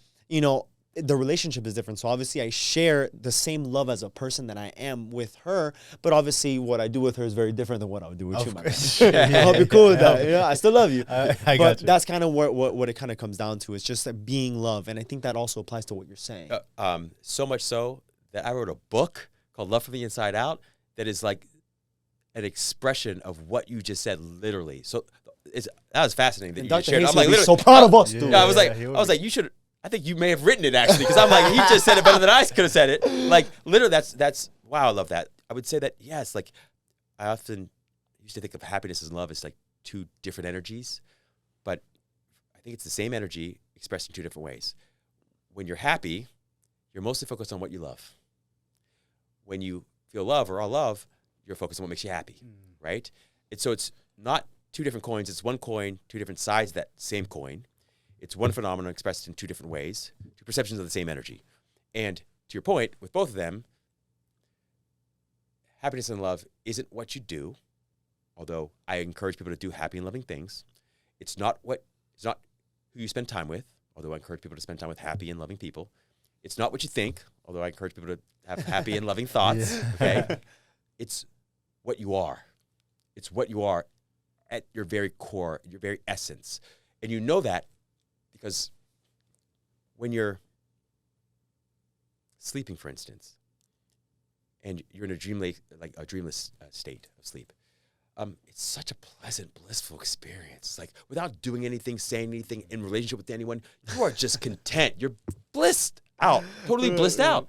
the relationship is different. So obviously I share the same love as a person that I am with her, but obviously what I do with her is very different than what I would do with you, man. I hope you're cool with that. I still love you. I but got you. that's kind of what it kind of comes down to. It's just that being love. And I think that also applies to what you're saying. So much so that I wrote a book called Love from the Inside Out that is like an expression of what you just said, literally. So that was fascinating that And you just Dr. shared. Hayes I'm like, would be literally, so proud of us, dude. I was Yeah, like, you should. I think you may have written it actually, because I'm like, he just said it better than I could have said it. Like literally, that's wow. I love that. I would say that yes. Like I often used to think of happiness and love as like two different energies, but I think it's the same energy expressed in two different ways. When you're happy, you're mostly focused on what you love. When you feel love or all love, you're focused on what makes you happy, right? So it's not two different coins. It's one coin, two different sides of that same coin. It's one phenomenon expressed in two different ways, two perceptions of the same energy. And to your point, with both of them, happiness and love isn't what you do, although I encourage people to do happy and loving things. It's not who you spend time with, although I encourage people to spend time with happy and loving people. It's not what you think, although I encourage people to have happy and loving thoughts. Okay? It's what you are. It's what you are at your very core, your very essence. And you know that because when you're sleeping, for instance, and you're in a dreamless state of sleep, it's such a pleasant, blissful experience. Like without doing anything, saying anything in relationship with anyone, you are just content. You're blissed out, totally blissed out.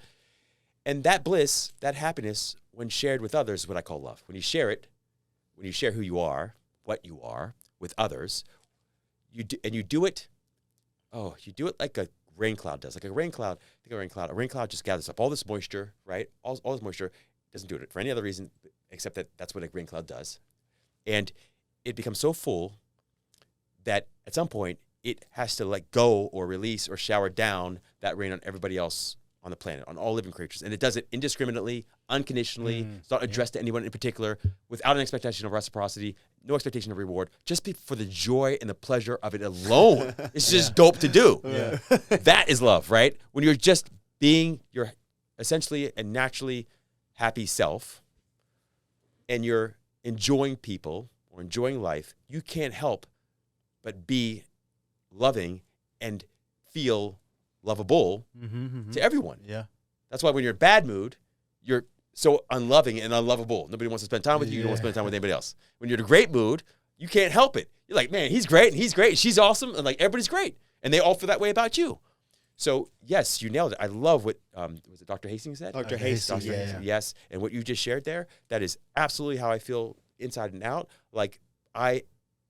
And that bliss, that happiness, when shared with others, is what I call love. When you share it, when you share who you are, what you are with others, you do it like a rain cloud does. Like a rain cloud, a rain cloud just gathers up all this moisture, right? All this moisture, doesn't do it for any other reason except that that's what a rain cloud does. And it becomes so full that at some point it has to let go or release or shower down that rain on everybody else on the planet, on all living creatures. And it does it indiscriminately, unconditionally. It's not addressed to anyone in particular, without an expectation of reciprocity, no expectation of reward, just for the joy and the pleasure of it alone. It's just dope to do. Yeah. That is love, right? When you're just being your essentially and naturally happy self, and you're enjoying people or enjoying life, you can't help but be loving and feel lovable to everyone. Yeah. That's why when you're in a bad mood, you're so unloving and unlovable. Nobody wants to spend time with you. You don't want to spend time with anybody else. When you're in a great mood, you can't help it. You're like, man, he's great, and he's great, and she's awesome, and like everybody's great. And they all feel that way about you. So yes, you nailed it. I love what was it Dr. Hastings said? Dr. Hastings, Dr. Hastings, yes. And what you just shared there, that is absolutely how I feel inside and out. Like I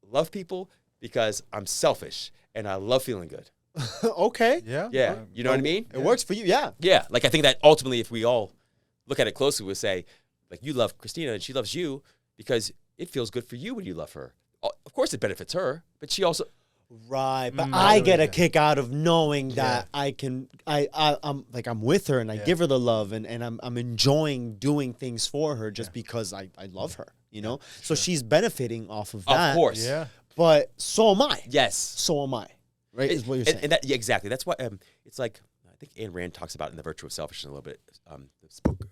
love people because I'm selfish and I love feeling good. Okay. Yeah. Yeah. You know what I mean? It works for you, yeah. Yeah. Like I think that ultimately if we all look at it closely, we'll say, like you love Christina and she loves you because it feels good for you when you love her. Of course it benefits her, but she also Right, but Mm, I yeah. get a kick out of knowing that Yeah. I'm with her and I Yeah. give her the love and I'm enjoying doing things for her just because I love her, you know? So she's benefiting off of that. Of course. Yeah. But so am I. Yes. So am I. Right? Is what you're saying. And that, yeah, exactly. That's what it's like. I think Ayn Rand talks about in The Virtue of Selfishness a little bit. This book,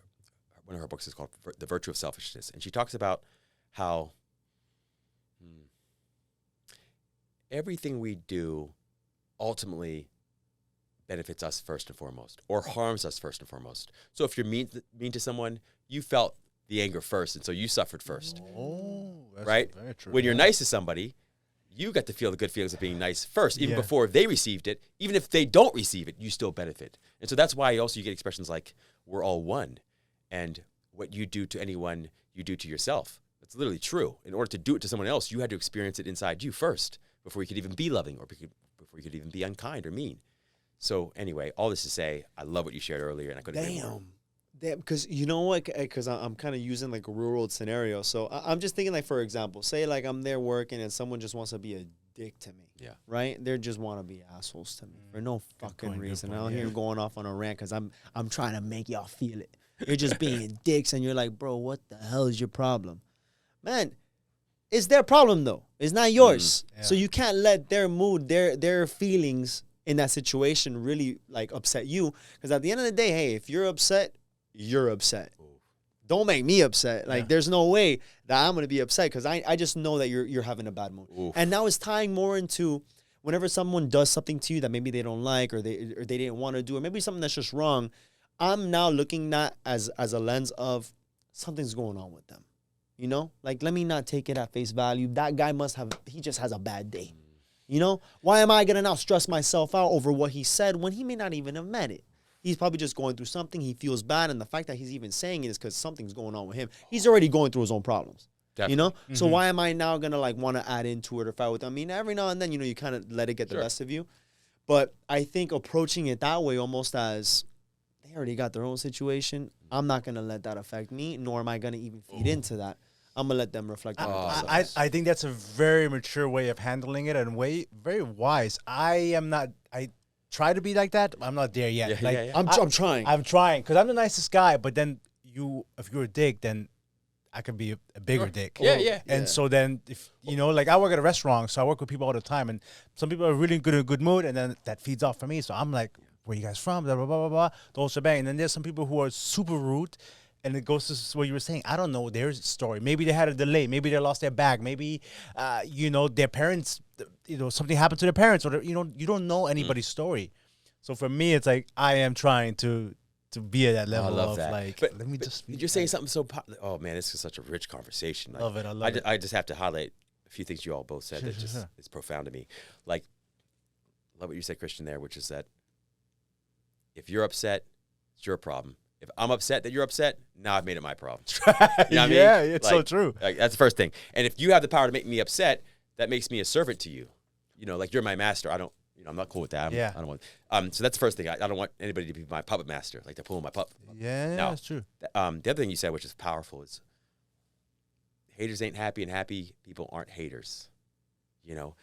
one of her books is called The Virtue of Selfishness. And she talks about how everything we do ultimately benefits us first and foremost, or harms us first and foremost. So if you're mean to someone, you felt the anger first, and so you suffered first. Oh, that's right? very true. When you're nice to somebody, you got to feel the good feelings of being nice first, even before they received it. Even if they don't receive it, you still benefit. And so that's why also you get expressions like, we're all one. And what you do to anyone, you do to yourself. It's literally true. In order to do it to someone else, you had to experience it inside you first before you could even be loving or before you could even be unkind or mean. So anyway, all this to say, I love what you shared earlier, and I couldn't agree more. Damn, because you know what? Because I'm kind of using like a real world scenario. So I'm just thinking, like, for example, say like I'm there working and someone just wants to be a dick to me. Yeah. Right? They just want to be assholes to me for no fucking reason. I don't hear yeah. them going off on a rant because I'm trying to make y'all feel it. You're just being dicks, and you're like, bro, what the hell is your problem? Man, it's their problem though. It's not yours. Yeah. So you can't let their mood, their feelings in that situation really like upset you. Because at the end of the day, hey, if you're upset, you're upset. Don't make me upset. Like, there's no way that I'm gonna be upset because I just know that you're having a bad mood. Oof. And now it's tying more into whenever someone does something to you that maybe they don't like or they didn't want to do, or maybe something that's just wrong. I'm now looking at as a lens of something's going on with them. You know? Like, let me not take it at face value. That guy he just has a bad day. You know? Why am I gonna now stress myself out over what he said when he may not even have meant it? He's probably just going through something. He feels bad. And the fact that he's even saying it is because something's going on with him. He's already going through his own problems. Definitely. You know? Mm-hmm. So why am I now going to like want to add into it or fight with him? I mean, every now and then, you know, you kind of let it get the best of you. But I think approaching it that way, almost as they already got their own situation, I'm not going to let that affect me, nor am I going to even feed into that. I'm going to let them reflect on themselves. I think that's a very mature way of handling it and very wise. I try to be like that. I'm not there yet. I'm trying. I'm trying because I'm the nicest guy. But then if you're a dick, then I could be a bigger dick. And so then if you know, like I work at a restaurant, so I work with people all the time, and some people are really good in a good mood, and then that feeds off for me. So I'm like, where you guys from? Blah blah blah blah blah. Those are bang. And then there's some people who are super rude. And it goes to what you were saying. I don't know their story. Maybe they had a delay. Maybe they lost their bag. Maybe, their parents, something happened to their parents. Or, you don't know anybody's story. So for me, it's like I am trying to be at that level of that. Like, but, let me just. You're saying something so. Oh man, this is such a rich conversation. Like, I love it. I just have to highlight a few things you all both said it's profound to me. Like, love what you said, Christian, there, which is that if you're upset, it's your problem. If I'm upset that you're upset, now I've made it my problem. You know what I mean? It's so true. Like, that's the first thing. And if you have the power to make me upset, that makes me a servant to you. You know, like you're my master. I'm not cool with that. I don't want. So that's the first thing. I don't want anybody to be my puppet master, like they're pulling my puppet. Yeah, that's true. The other thing you said, which is powerful, is haters ain't happy, and happy people aren't haters. You know,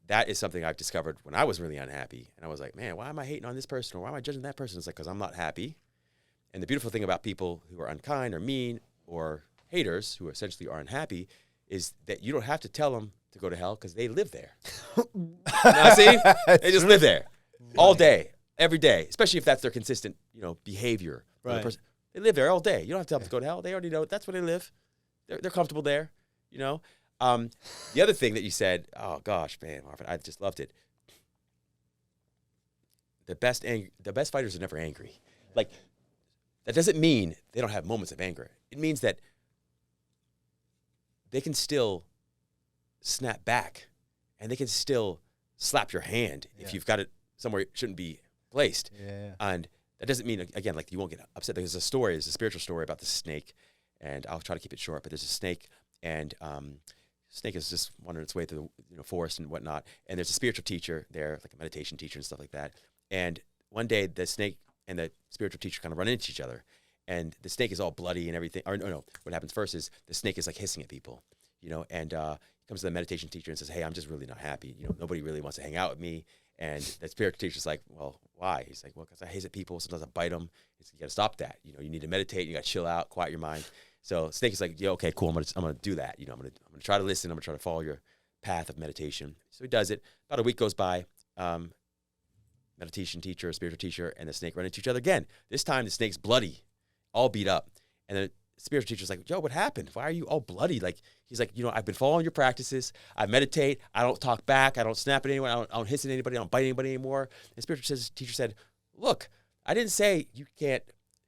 that is something I've discovered when I was really unhappy, and I was like, man, why am I hating on this person, or why am I judging that person? It's like because I'm not happy. And the beautiful thing about people who are unkind or mean or haters who essentially are unhappy is that you don't have to tell them to go to hell because they live there. Now, see? They just live there all day, every day, especially if that's their consistent, behavior. Right. They live there all day. You don't have to tell them to go to hell. They already know that's where they live. They're comfortable there, The other thing that you said, oh gosh, man, Marvin, I just loved it. The best fighters are never angry. Like, that doesn't mean they don't have moments of anger. It means that they can still snap back and they can still slap your hand if you've got it somewhere it shouldn't be placed. Yeah. And that doesn't mean, again, like you won't get upset. There's a spiritual story about the snake, and I'll try to keep it short, but there's a snake, and snake is just wandering its way through the forest and whatnot, and there's a spiritual teacher there, like a meditation teacher and stuff like that. And one day the snake and the spiritual teacher kind of run into each other, and the snake is all bloody and everything. Or no, what happens first is the snake is like hissing at people, and he comes to the meditation teacher and says, hey, I'm just really not happy. Nobody really wants to hang out with me. And that spiritual teacher's like, well, why? He's like, well, because I hate people. Sometimes I bite them. You got to stop that. You need to meditate. You got to chill out, quiet your mind. So Snake is like, yeah, okay, cool. I'm gonna do that. I'm gonna try to listen. I'm gonna try to follow your path of meditation. So he does it. About a week goes by. Meditation teacher, spiritual teacher, and the snake run into each other again. This time the snake's bloody, all beat up. And the spiritual teacher's like, yo, what happened? Why are you all bloody? Like, he's like, I've been following your practices. I meditate. I don't talk back. I don't snap at anyone. I don't hiss at anybody. I don't bite anybody anymore. And the spiritual teacher said, look, I didn't say you can't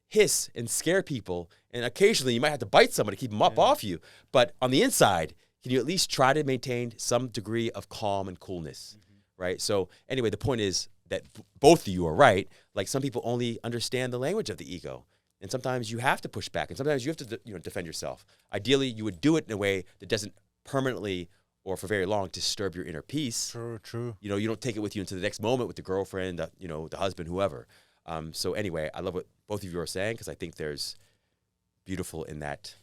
hiss and scare people. And occasionally you might have to bite someone to keep them up off you. But on the inside, can you at least try to maintain some degree of calm and coolness, right? So anyway, the point is that both of you are right. Like, some people only understand the language of the ego. And sometimes you have to push back. And sometimes you have to defend yourself. Ideally, you would do it in a way that doesn't permanently or for very long disturb your inner peace. True. You don't take it with you into the next moment with the girlfriend, the husband, whoever. So anyway, I love what both of you are saying, because I think there's beautiful in that.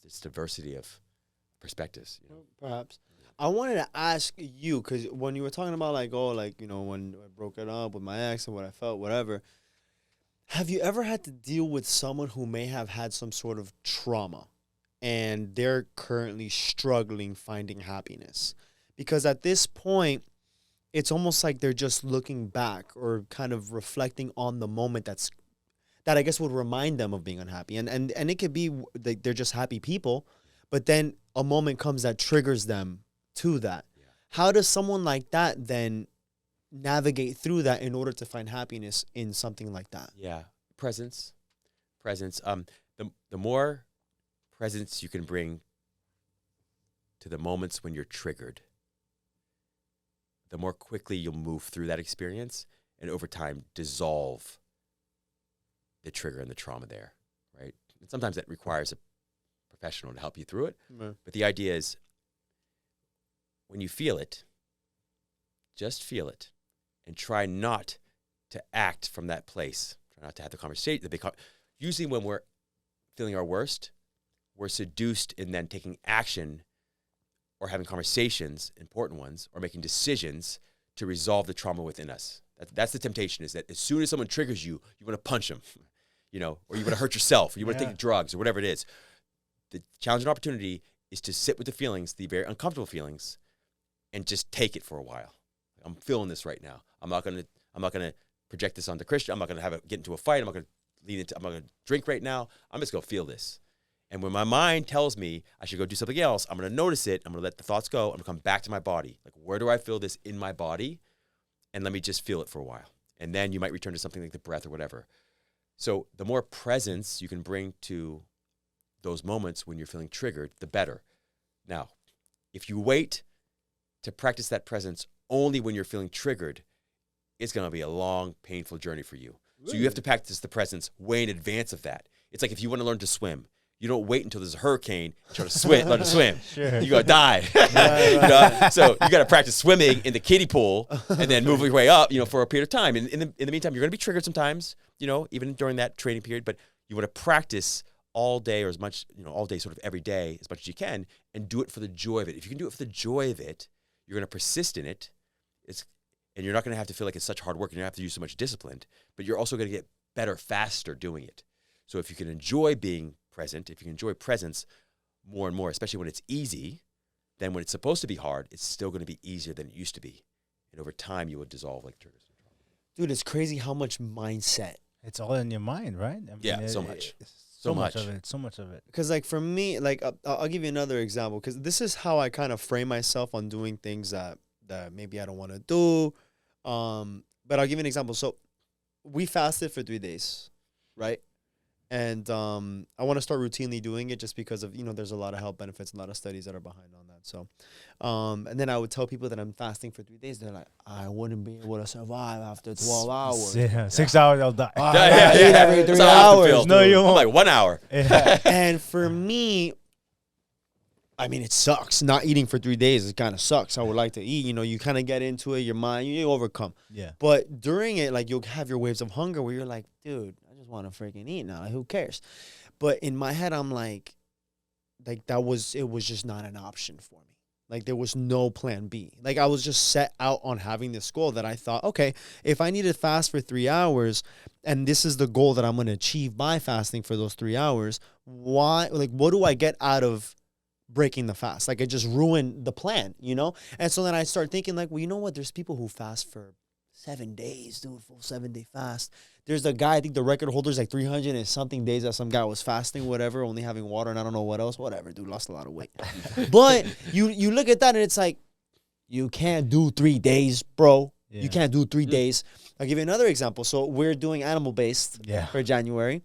It's diversity of perspectives. Perhaps. I wanted to ask you, because when you were talking about when I broke it up with my ex and what I felt, whatever, have you ever had to deal with someone who may have had some sort of trauma and they're currently struggling finding happiness? Because at this point, it's almost like they're just looking back or kind of reflecting on the moment that I guess would remind them of being unhappy. And it could be they're just happy people, but then a moment comes that triggers them to that. Yeah. How does someone like that then navigate through that in order to find happiness in something like that? Yeah. Presence. The more presence you can bring to the moments when you're triggered, the more quickly you'll move through that experience and over time dissolve the trigger and the trauma there, right? And sometimes that requires a professional to help you through it. Mm-hmm. But the idea is, when you feel it, just feel it and try not to act from that place. Try not to have the conversation. Usually when we're feeling our worst, we're seduced in then taking action or having conversations, important ones, or making decisions to resolve the trauma within us. That's the temptation, is that as soon as someone triggers you, you want to punch them, or you want to hurt yourself, or you want to take drugs, or whatever it is. The challenge and opportunity is to sit with the feelings, the very uncomfortable feelings, and just take it for a while. I'm feeling this right now. I'm not gonna project this onto Christian. I'm not gonna get into a fight. I'm not gonna drink right now. I'm just gonna feel this. And when my mind tells me I should go do something else, I'm gonna notice it. I'm gonna let the thoughts go. I'm gonna come back to my body. Like, where do I feel this in my body? And let me just feel it for a while. And then you might return to something like the breath or whatever. So the more presence you can bring to those moments when you're feeling triggered, the better. Now, if you wait to practice that presence only when you're feeling triggered, it's going to be a long, painful journey for you. Really? So you have to practice the presence way in advance of that. It's like if you want to learn to swim, you don't wait until there's a hurricane to try to learn to swim. Sure. You're going to die. So you got to practice swimming in the kiddie pool and then move your way up, for a period of time. And in the meantime, you're going to be triggered sometimes, even during that training period, but you want to practice all day, or as much, all day, sort of every day, as much as you can, and do it for the joy of it. If you can do it for the joy of it, you're going to persist in it. And you're not going to have to feel like it's such hard work, and you don't have to use so much discipline, but you're also going to get better faster doing it. So if you can enjoy being present, if you can enjoy presence more and more, especially when it's easy, then when it's supposed to be hard, it's still going to be easier than it used to be. And over time, you would dissolve like triggers. Dude, it's crazy how much mindset. It's all in your mind, right? I mean, so much. So much of it. So much of it. Because, like, for me, like, I'll give you another example, because this is how I kind of frame myself on doing things that maybe I don't want to do. But I'll give you an example. So we fasted for 3 days, right? And I want to start routinely doing it just because of, there's a lot of health benefits, a lot of studies that are behind on that. So, and then I would tell people that I'm fasting for 3 days. They're like, I wouldn't be able to survive after 12 hours. Yeah, 6 hours, I'll die. Eat every 3 hours. No, you won't. I'm like 1 hour. Yeah. And for me, I mean, it sucks. Not eating for 3 days, it kind of sucks. I would like to eat. You kind of get into it, your mind, you overcome. Yeah. But during it, like, you'll have your waves of hunger where you're like, dude, I just want to freaking eat now. Like, who cares? But in my head, I'm like, like it was just not an option for me. Like there was no plan B. Like I was just set out on having this goal that I thought, okay, if I need to fast for 3 hours and this is the goal that I'm going to achieve by fasting for those 3 hours, what do I get out of breaking the fast? Like it just ruined the plan, you know? And so then I start thinking like, well, you know what? There's people who fast for 7 days, do a full 7-day fast. There's a guy, I think the record holder is like 300 and something days that some guy was fasting, whatever, only having water and I don't know what else, whatever, dude, lost a lot of weight. But you look at that and it's like, you can't do 3 days, bro. Yeah. You can't do 3 days. I'll give you another example. So we're doing animal-based for January.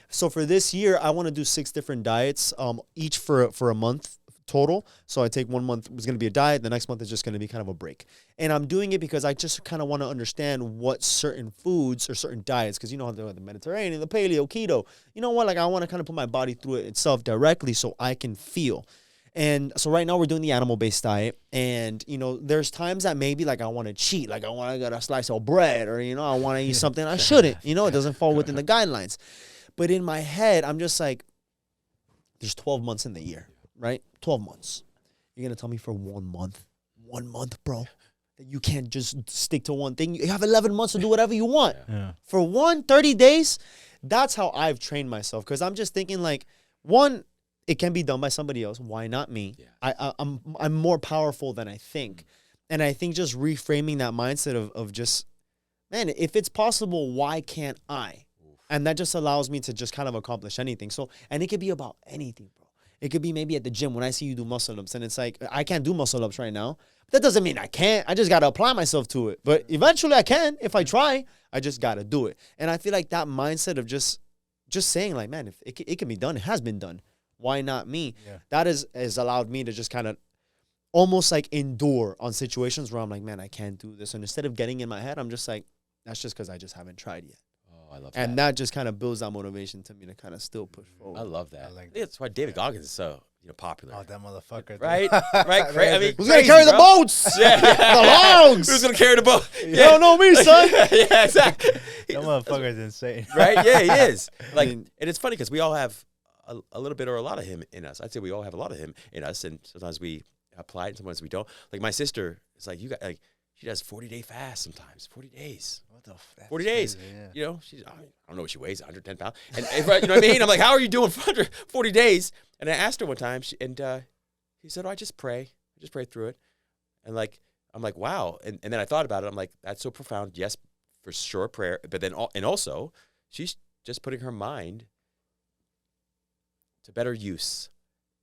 So for this year, I want to do 6 different diets, each for a month total. So I take 1 month was going to be a diet. The next month is just going to be kind of a break. And I'm doing it because I just kind of want to understand what certain foods or certain diets, because you know how they're the Mediterranean, the paleo, keto. You know what? Like I want to kind of put my body through it itself directly so I can feel. And so right now we're doing the animal-based diet. And, you know, there's times that maybe like I want to cheat. Like I want to get a slice of bread or, you know, I want to eat something I shouldn't. You know, it doesn't fall within the guidelines. But in my head, I'm just like, there's 12 months in the year, right? 12 months. You're going to tell me for 1 month, 1 month, bro, that you can't just stick to one thing. You have 11 months to do whatever you want. Yeah. For 30 days, that's how I've trained myself. Because I'm just thinking like, one, it can be done by somebody else. Why not me? Yeah. I'm more powerful than I think. And I think just reframing that mindset of just, man, if it's possible, why can't I? And that just allows me to just kind of accomplish anything. So, and it could be about anything, bro. It could be maybe at the gym when I see you do muscle ups and it's like, I can't do muscle ups right now. But that doesn't mean I can't. I just got to apply myself to it. But eventually I can. If I try, I just got to do it. And I feel like that mindset of just saying like, man, if it can be done, it has been done. Why not me? Yeah. That has allowed me to just kind of almost like endure on situations where I'm like, man, I can't do this. And instead of getting in my head, I'm just like, that's just because I just haven't tried yet. I love that. And that just kind of builds that motivation to me to kind of still push forward. I love that. I think that's why David Goggins is so popular. Oh, that motherfucker. Right? Right? I mean, who's going to carry the boats? Yeah. The logs. Who's going to carry the boat? You don't know me, son. Yeah, exactly. That motherfucker's insane. Right? Yeah, he is. Like, and it's funny because we all have a little bit or a lot of him in us. I'd say we all have a lot of him in us, and sometimes we apply it and sometimes we don't. Like my sister is like, she does 40-day fast sometimes. 40 days. What the 40 days. Crazy, yeah. You know, I don't know what she weighs, 110 pounds. And you know what I mean? I'm like, how are you doing for 40 days? And I asked her one time, she said, I just pray. I just pray through it. And I'm like, wow. And then I thought about it. I'm like, that's so profound. Yes, for sure, prayer. But then, and also, she's just putting her mind to better use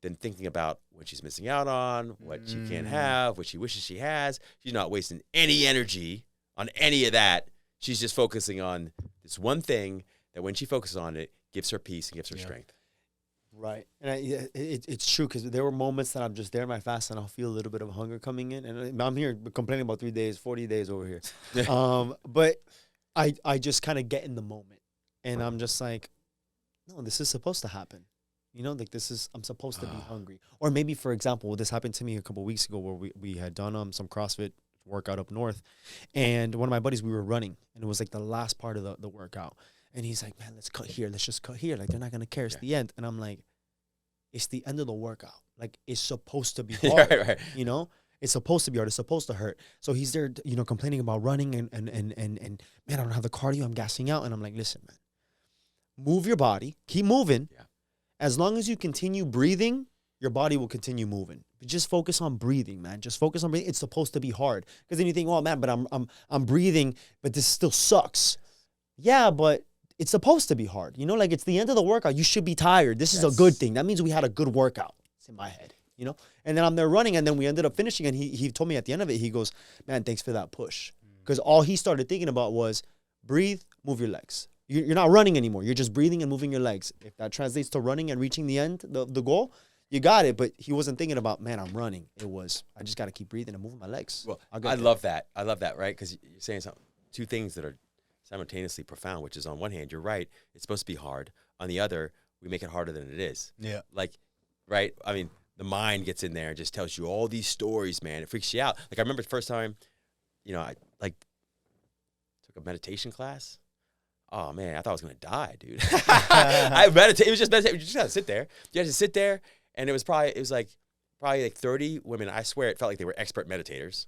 than thinking about what she's missing out on, what she can't have, what she wishes she has. She's not wasting any energy on any of that. She's just focusing on this one thing that when she focuses on it, gives her peace and gives her strength. Right. And it's true because there were moments that I'm just there in my fast and I'll feel a little bit of hunger coming in. And I'm here complaining about 3 days, 40 days over here. But I just kind of get in the moment and I'm just like, no, this is supposed to happen. You know, like I'm supposed to be hungry. Or maybe, for example, this happened to me a couple of weeks ago where we had done some CrossFit workout up north. And one of my buddies, we were running. And it was like the last part of the workout. And he's like, man, let's cut here. Let's just cut here. Like, they're not going to care. It's the end. And I'm like, it's the end of the workout. Like, it's supposed to be hard. Right. You know? It's supposed to be hard. It's supposed to hurt. So he's there, you know, complaining about running and man, I don't have the cardio. I'm gassing out. And I'm like, listen, man, move your body. Keep moving. Yeah. As long as you continue breathing, your body will continue moving. But just focus on breathing, man. Just focus on breathing. It's supposed to be hard. Because then you think, oh, man, but I'm breathing, but this still sucks. Yeah, but it's supposed to be hard. You know, like it's the end of the workout. You should be tired. This is a good thing. That means we had a good workout. It's in my head, you know? And then I'm there running, and then we ended up finishing, and he told me at the end of it, he goes, man, thanks for that push. Because all he started thinking about was breathe, move your legs. You're not running anymore. You're just breathing and moving your legs. If that translates to running and reaching the end, the goal, you got it. But he wasn't thinking about, man, I'm running. It was, I just got to keep breathing and moving my legs. Well, I love that. I love that, right? Because you're saying two things that are simultaneously profound, which is on one hand, you're right, it's supposed to be hard. On the other, we make it harder than it is. Yeah. Like, right? I mean, the mind gets in there and just tells you all these stories, man. It freaks you out. Like, I remember the first time, you know, I took a meditation class. Oh, man, I thought I was going to die, dude. I meditate. It was just meditation. You just got to sit there. You have to sit there And it was like 30 women. I swear it felt like they were expert meditators.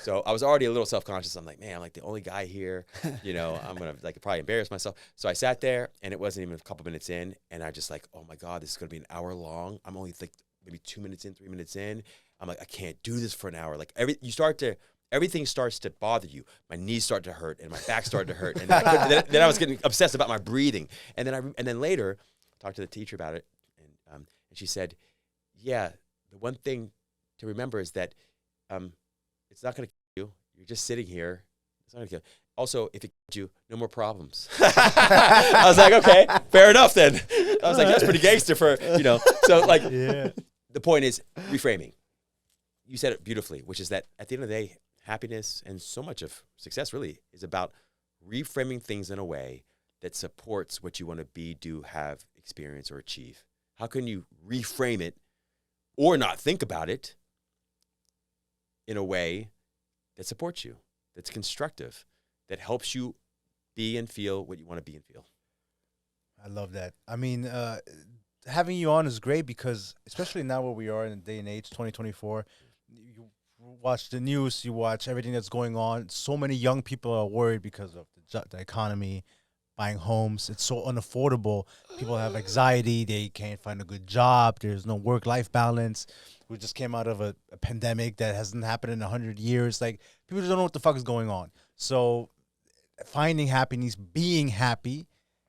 So I was already a little self-conscious. I'm like, man, I'm like the only guy here, you know, I'm going to like probably embarrass myself. So I sat there and it wasn't even a couple minutes in. And I just like, oh my God, this is going to be an hour long. I'm only like maybe 2 minutes in, 3 minutes in. I'm like, I can't do this for an hour. Like everything starts to bother you. My knees start to hurt and my back started to hurt. And then I was getting obsessed about my breathing. And then later I talked to the teacher about it. And she said, yeah, the one thing to remember is that, it's not going to kill you. You're just sitting here. It's not going to kill you. Also, if it kills you, no more problems. I was like, okay, fair enough then. I was like, that's pretty gangster for, you know. So, like, the point is reframing. You said it beautifully, which is that at the end of the day, happiness and so much of success really is about reframing things in a way that supports what you want to be, do, have, experience, or achieve. How can you reframe it or not think about it in a way that supports you, that's constructive, that helps you be and feel what you want to be and feel? I love that. I mean, having you on is great because, especially now where we are in the day and age, 2024, you watch the news, you watch everything that's going on. So many young people are worried because of the economy, buying homes. It's so unaffordable. People have anxiety. They can't find a good job. There's no work-life balance. We just came out of a pandemic that hasn't happened in 100 years. Like, people just don't know what the fuck is going on. So finding happiness, being happy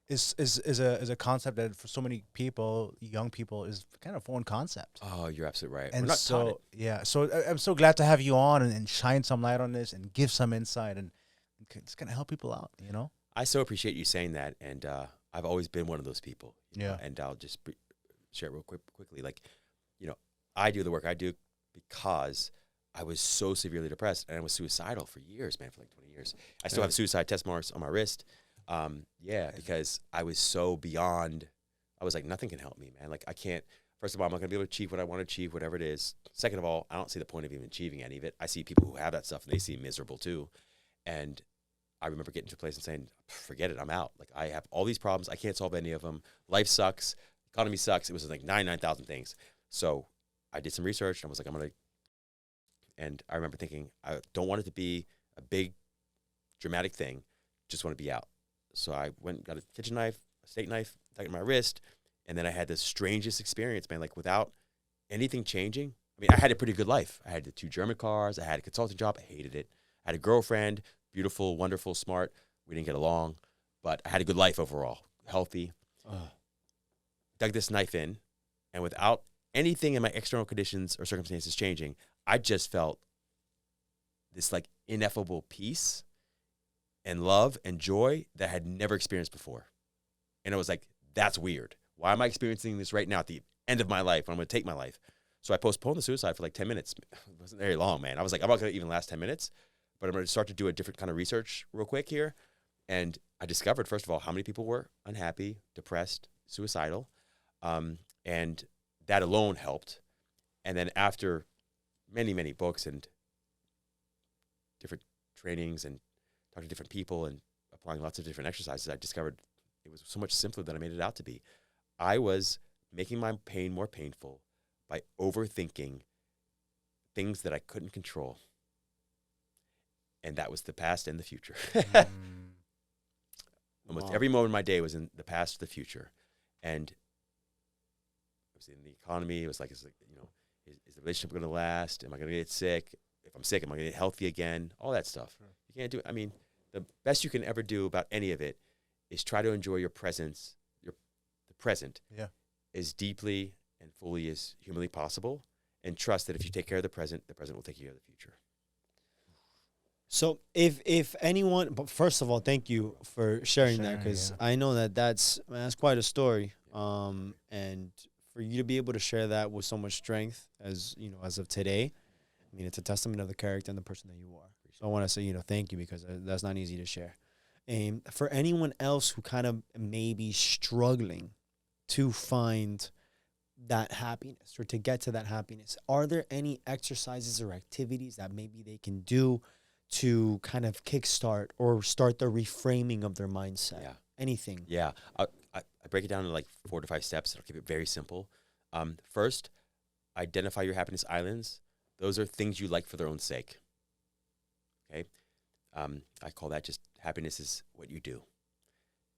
is a concept that for so many people, young people, is kind of a foreign concept. Oh, you're absolutely right. And we're not taught it. yeah, so I'm so glad to have you on and shine some light on this and give some insight and it's going to help people out, you know? I so appreciate you saying that. And I've always been one of those people. You know? And I'll just share it real quickly. Like, you know, I do the work I do because I was so severely depressed and I was suicidal for years, man, for like 20 years. I still have suicide test marks on my wrist. Because I was so beyond, I was like, nothing can help me, man. Like, I can't, first of all, I'm not going to be able to achieve what I want to achieve, whatever it is. Second of all, I don't see the point of even achieving any of it. I see people who have that stuff and they seem miserable too. And I remember getting to a place and saying, forget it, I'm out. Like, I have all these problems. I can't solve any of them. Life sucks. Economy sucks. It was like 99,000 things. So I did some research and I was like, and I remember thinking, I don't want it to be a big dramatic thing. Just want to be out. So I went and got a kitchen knife, a steak knife, stuck it in my wrist. And then I had the strangest experience, man, like without anything changing. I mean, I had a pretty good life. I had the 2 German cars. I had a consulting job. I hated it. I had a girlfriend, beautiful, wonderful, smart. We didn't get along, but I had a good life overall, healthy. Dug this knife in, and without anything in my external conditions or circumstances changing, I just felt this like ineffable peace and love and joy that I had never experienced before. And it was like, that's weird. Why am I experiencing this right now at the end of my life when I'm going to take my life? So I postponed the suicide for like 10 minutes. It wasn't very long, man. I was like, I'm not going to even last 10 minutes, but I'm going to start to do a different kind of research real quick here. And I discovered, first of all, how many people were unhappy, depressed, suicidal. And that alone helped. And then after many, many books and different trainings and talking to different people and applying lots of different exercises, I discovered it was so much simpler than I made it out to be. I was making my pain more painful by overthinking things that I couldn't control. And that was the past and the future. Almost every moment of my day was in the past or the future. And it was in the economy. It was like, you know, is the relationship going to last? Am I going to get sick? If I'm sick, am I going to get healthy again? All that stuff. You can't do it. I mean, the best you can ever do about any of it is try to enjoy your presence, the present, as deeply and fully as humanly possible, and trust that if you take care of the present will take care of the future. So if anyone, but first of all, thank you for sharing that, because I know that's quite a story. And for you to be able to share that with so much strength as, you know, as of today, I mean, it's a testament of the character and the person that you are. So I want to say, you know, thank you, because that's not easy to share. And for anyone else who kind of may be struggling to find that happiness or to get to that happiness, are there any exercises or activities that maybe they can do to kind of kickstart or start the reframing of their mindset? Yeah. Anything? Yeah. I break it down into like 4 to 5 steps. I'll keep it very simple. First, identify your happiness islands. Those are things you like for their own sake. Okay? I call that just happiness is what you do.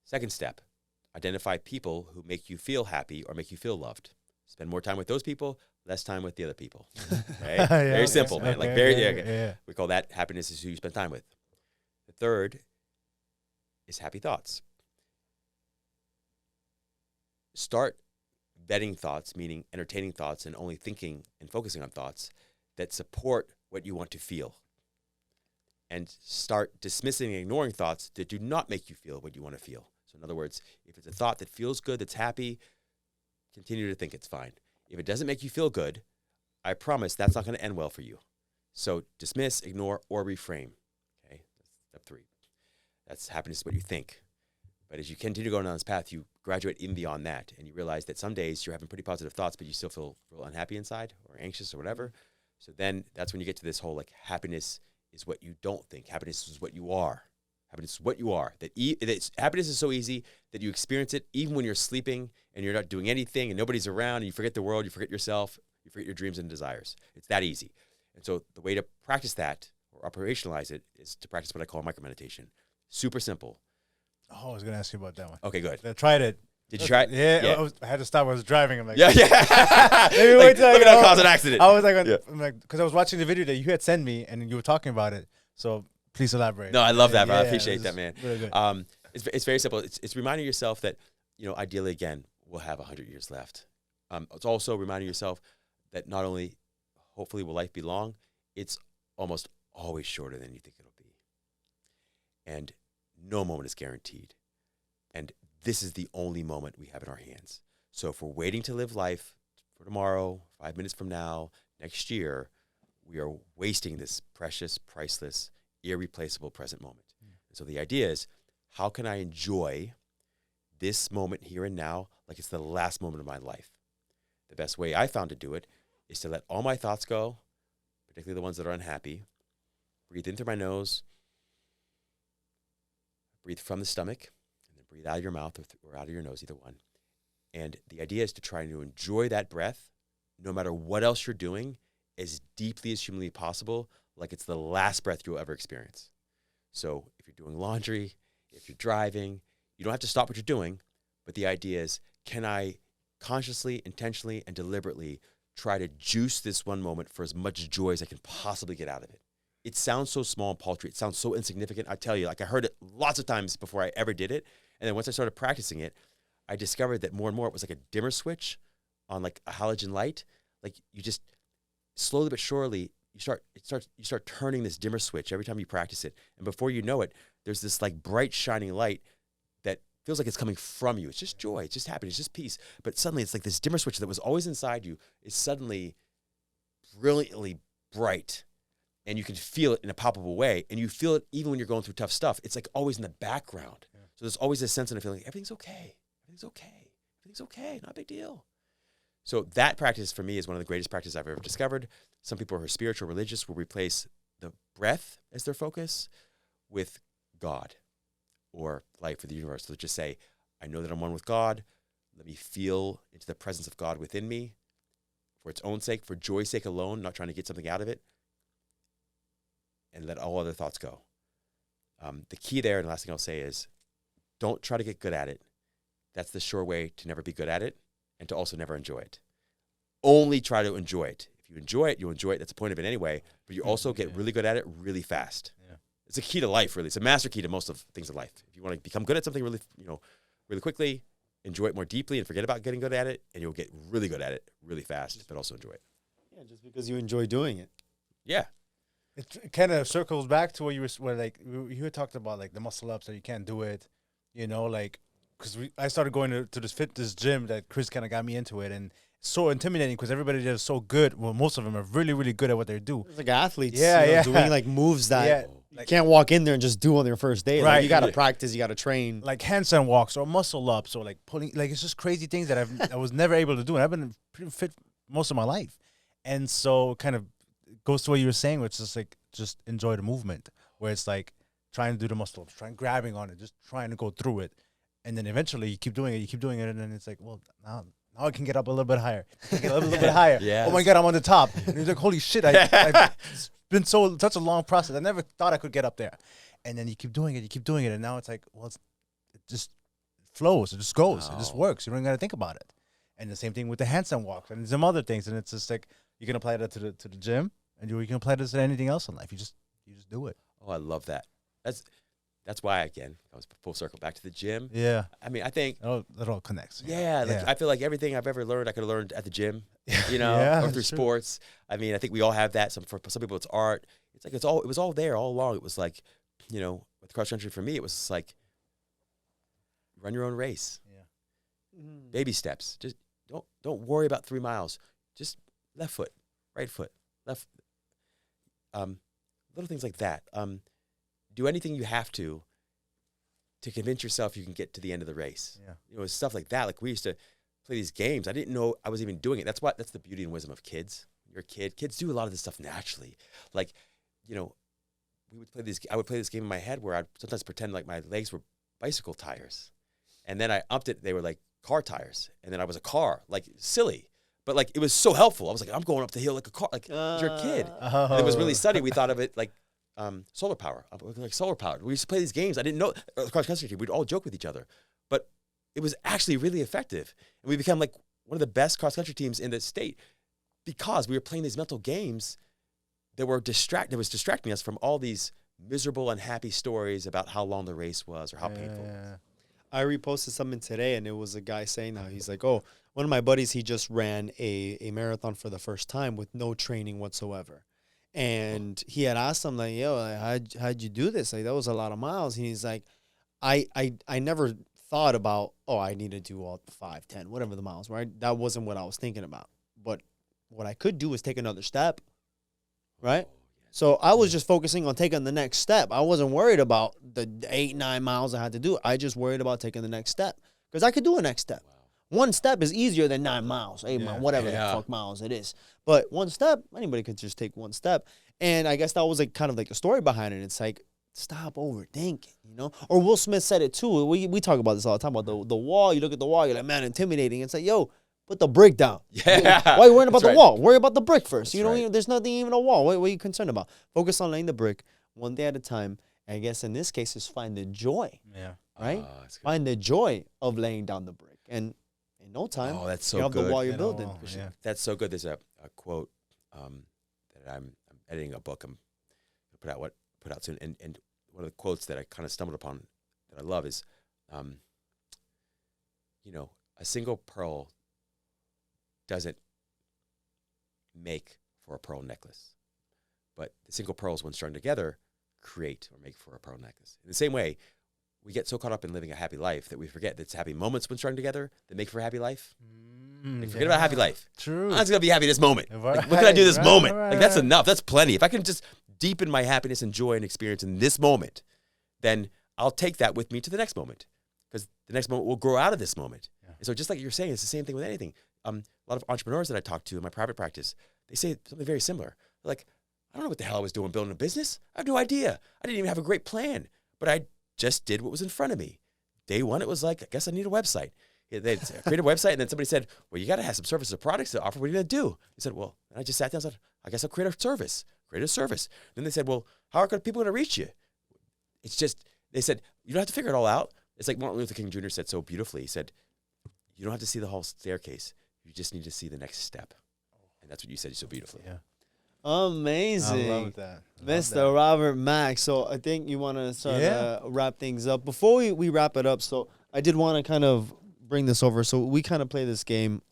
Second step, identify people who make you feel happy or make you feel loved. Spend more time with those people, less time with the other people. Right? Very simple, man. Like we call that happiness is who you spend time with. The third is happy thoughts. Start vetting thoughts, meaning entertaining thoughts and only thinking and focusing on thoughts that support what you want to feel. And start dismissing and ignoring thoughts that do not make you feel what you want to feel. So in other words, if it's a thought that feels good, that's happy, continue to think it's fine. If it doesn't make you feel good, I promise that's not going to end well for you. So dismiss, ignore, or reframe. Okay, that's step 3. That's happiness is what you think. But as you continue going down this path, you graduate even beyond that, and you realize that some days you're having pretty positive thoughts, but you still feel real unhappy inside or anxious or whatever. So then that's when you get to this whole like happiness is what you don't think. Happiness is what you are. Happiness is what you are. Happiness is so easy that you experience it even when you're sleeping and you're not doing anything and nobody's around and you forget the world, you forget yourself, you forget your dreams and desires. It's that easy. And so the way to practice that or operationalize it is to practice what I call micro meditation. Super simple. Oh, I was going to ask you about that one. Okay, good. I tried it. Did you try it? Yeah. I had to stop. I was driving. I'm like, yeah. Maybe wait till let me not cause an accident. I was like, I'm like, because I was watching the video that you had sent me and you were talking about it. So please elaborate. No, I love that, bro. I appreciate that, man. Really good. It's very simple. It's reminding yourself that, ideally, again, we'll have 100 years left. It's also reminding yourself that not only, hopefully, will life be long, it's almost always shorter than you think it'll be. And no moment is guaranteed. And this is the only moment we have in our hands. So if we're waiting to live life for tomorrow, 5 minutes from now, next year, we are wasting this precious, priceless, irreplaceable present moment. So the idea is, how can I enjoy this moment here and now like it's the last moment of my life? The best way I found to do it is to let all my thoughts go, particularly the ones that are unhappy, breathe in through my nose, breathe from the stomach, and then breathe out of your mouth or out of your nose, either one. And the idea is to try to enjoy that breath, no matter what else you're doing, as deeply as humanly possible, like it's the last breath you'll ever experience. So if you're doing laundry, if you're driving, you don't have to stop what you're doing, but the idea is, can I consciously, intentionally, and deliberately try to juice this one moment for as much joy as I can possibly get out of it? It sounds so small and paltry. It sounds so insignificant. I tell you, like I heard it lots of times before I ever did it. And then once I started practicing it, I discovered that more and more it was like a dimmer switch on like a halogen light. Like you just slowly but surely, you start turning this dimmer switch every time you practice it. And before you know it, there's this like bright shining light that feels like it's coming from you. It's just joy. It's just happiness. It's just peace. But suddenly it's like this dimmer switch that was always inside you is suddenly brilliantly bright. And you can feel it in a palpable way. And you feel it even when you're going through tough stuff. It's like always in the background. Yeah. So there's always this sense and a feeling, everything's okay. Everything's okay. Everything's okay. Not a big deal. So that practice for me is one of the greatest practices I've ever discovered. Some people who are spiritual, religious will replace the breath as their focus with God or life or the universe. So just say, I know that I'm one with God. Let me feel into the presence of God within me for its own sake, for joy's sake alone, not trying to get something out of it. And let all other thoughts go. The key there, and the last thing I'll say is, don't try to get good at it. That's the sure way to never be good at it and to also never enjoy it. Only try to enjoy it. If you enjoy it, you'll enjoy it. That's the point of it anyway. But you also get really good at it really fast. Yeah. It's a key to life, really. It's a master key to most of things in life. If you want to become good at something really, really quickly, enjoy it more deeply and forget about getting good at it, and you'll get really good at it really fast, but also enjoy it. Yeah, just because you enjoy doing it. Yeah. It kind of circles back to what you had talked about, like the muscle ups that you can't do it, like because I started going to this fitness gym that Chris kind of got me into it, and it's so intimidating because everybody there is so good. Well, most of them are really, really good at what they do. It's like athletes, yeah, doing like moves that you can't walk in there and just do on their first day. Right, like, you got to practice, you got to train, like handstand walks or muscle ups or like pulling. Like it's just crazy things that I was never able to do, and I've been pretty fit most of my life, and so kind of goes to what you were saying, which is like just enjoy the movement, where it's like trying to do the muscle ups, grabbing on it, just trying to go through it, and then eventually you keep doing it, and then it's like, well, now Now I can get up a little bit higher. I can get up a little bit higher. Yes. Oh my God, I'm on the top. And he's like, holy shit, it's been such a long process. I never thought I could get up there. And then you keep doing it, and now it's like, well, it just flows, it just goes, it just works. You don't even got to think about it. And the same thing with the handstand walks and some other things. And it's just like you can apply that to the gym, and you can apply this to anything else in life. You just do it. Oh, I love that. That's why, again, I was full circle back to the gym. Yeah. I mean, I think it all connects. Yeah, like I feel like everything I've ever learned, I could have learned at the gym, you know, Yeah, or through sports. I mean, I think we all have that. For some people, it's art. It's like it was all there all along. It was like, you know, with cross country for me, it was like run your own race. Yeah. Baby steps. Just don't worry about 3 miles. Just left foot, right foot, left. Little things like that. Do anything you have to convince yourself you can get to the end of the race. Yeah. You know, stuff like that. Like we used to play these games. I didn't know I was even doing it. That's the beauty and wisdom of kids. You're a kid. Kids do a lot of this stuff naturally. Like, you know, I would play this game in my head where I'd sometimes pretend like my legs were bicycle tires. And then I upped it. They were like car tires. And then I was a car, like silly. But like, it was so helpful. I was like, I'm going up the hill like a car, like you're a kid. And it was really sunny. We thought of it like, solar power, like solar powered. We used to play these games. I didn't know cross country team. We'd all joke with each other, but it was actually really effective. And we became like one of the best cross country teams in the state because we were playing these mental games that was distracting us from all these miserable, unhappy stories about how long the race was or how painful it was. I reposted something today, and it was a guy saying that he's like, "Oh, one of my buddies, he just ran a marathon for the first time with no training whatsoever." And he had asked him, like, yo, like, how'd you do this? Like, that was a lot of miles. And he's like, I never thought about, oh, I need to do all 5, 10, whatever the miles, right? That wasn't what I was thinking about. But what I could do is take another step, right? So I was just focusing on taking the next step. I wasn't worried about the 8, 9 miles I had to do. I just worried about taking the next step because I could do a next step. One step is easier than 9 miles, 8 miles, whatever the fuck miles it is. But one step, anybody could just take one step. And I guess that was like kind of like the story behind it. It's like, stop overthinking, you know? Or Will Smith said it too. We talk about this all the time, about the wall. You look at the wall, you're like, man, intimidating. It's like, yo, put the brick down. Yeah. Why are you worrying about the right. wall? Worry about the brick first. That's right. There's nothing even a wall. What are you concerned about? Focus on laying the brick one day at a time. And I guess in this case, is find the joy. Yeah. Right? Find the joy of laying down the brick. And in no time, that's so you have good. the wall you're building. Yeah. That's so good. There's a quote that I'm editing a book I'm gonna put out soon, and one of the quotes that I kind of stumbled upon that I love is, you know, a single pearl doesn't make for a pearl necklace, but the single pearls, when strung together, create or make for a pearl necklace. In the same way, we get so caught up in living a happy life that we forget that it's happy moments when strung together that make for a happy life. Like, forget about happy life. True. I'm just going to be happy this moment. Right, Like, what can I do this right, moment? right, Like, that's right. enough. That's plenty. If I can just deepen my happiness and joy and experience in this moment, then I'll take that with me to the next moment, because the next moment will grow out of this moment. Yeah. And so just like you're saying, it's the same thing with anything. A lot of entrepreneurs that I talk to in my private practice, they say something very similar. They're like, I don't know what the hell I was doing building a business. I have no idea. I didn't even have a great plan, but I just did what was in front of me. Day one, it was like, I guess I need a website. They created a website, and then somebody said, well, you got to have some services or products to offer. What are you going to do? He said, well, and I just sat down and said, I guess I'll create a service. Then they said, well, how are people going to reach you? It's just, they said, you don't have to figure it all out. It's like Martin Luther King Jr. said so beautifully. He said, you don't have to see the whole staircase. You just need to see the next step. And that's what you said so beautifully. Yeah. Amazing. I love that. Mr. Robert Mack. So I think you want to start wrap things up. Before we wrap it up, so I did want to kind of bring this over. So we kind of play this game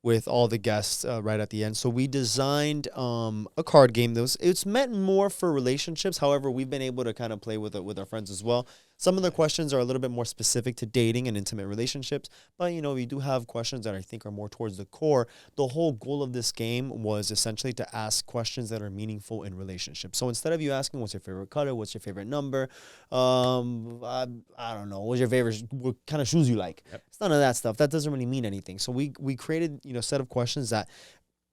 with all the guests right at the end. So we designed a card game. It's meant more for relationships. However, we've been able to kind of play with it with our friends as well. Some of the questions are a little bit more specific to dating and intimate relationships, but we do have questions that I think are more towards the core. The whole goal of this game was essentially to ask questions that are meaningful in relationships. So instead of you asking what's your favorite color, what's your favorite number, I don't know, what kind of shoes you like. Yep. It's none of that stuff. That doesn't really mean anything. So we created a set of questions that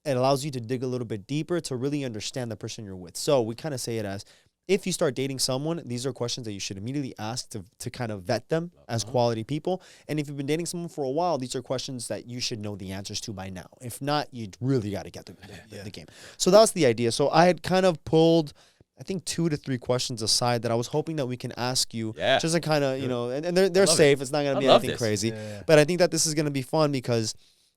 it allows you to dig a little bit deeper to really understand the person you're with. So we kind of say it as, if you start dating someone, these are questions that you should immediately ask to kind of vet them as quality people. And if you've been dating someone for a while, these are questions that you should know the answers to by now. If not, you really got to get the game. So that was the idea. So I had kind of pulled, I think, 2 to 3 questions aside that I was hoping that we can ask you, just to kind of, you know, and they're safe. It's not going to be anything crazy. But I think that this is going to be fun because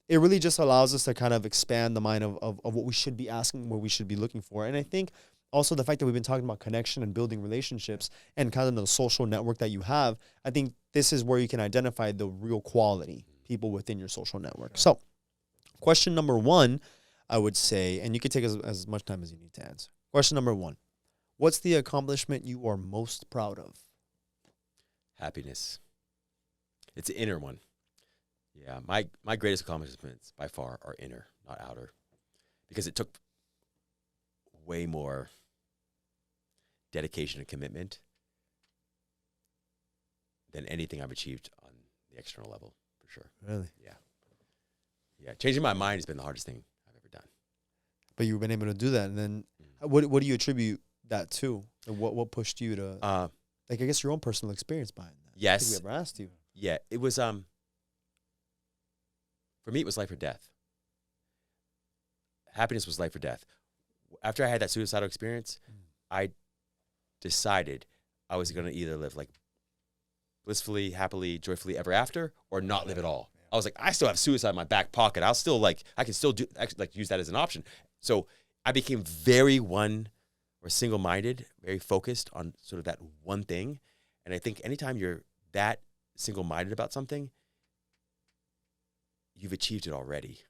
it really just allows us to kind of expand the mind of what we should be asking, what we should be looking for. And I think also the fact that we've been talking about connection and building relationships and kind of the social network that you have, I think this is where you can identify the real quality people within your social network. So question number 1, I would say, and you can take as much time as you need to answer. Question number 1, what's the accomplishment you are most proud of? Happiness. It's an inner one. Yeah, my greatest accomplishments by far are inner, not outer, because it took way more dedication and commitment than anything I've achieved on the external level, for sure. Really? Yeah. Yeah, changing my mind has been the hardest thing I've ever done. But you've been able to do that, and then what do you attribute that to? And what pushed you to, like, I guess your own personal experience behind that? Yes. I think we ever asked you. Yeah, it was, for me, it was life or death. Happiness was life or death. After I had that suicidal experience, I decided I was going to either live like blissfully, happily, joyfully ever after, or not live at all. I was like, I still have suicide in my back pocket. I'll still I can still use that as an option. So I became very single-minded, very focused on sort of that one thing. And I think anytime you're that single-minded about something, you've achieved it already.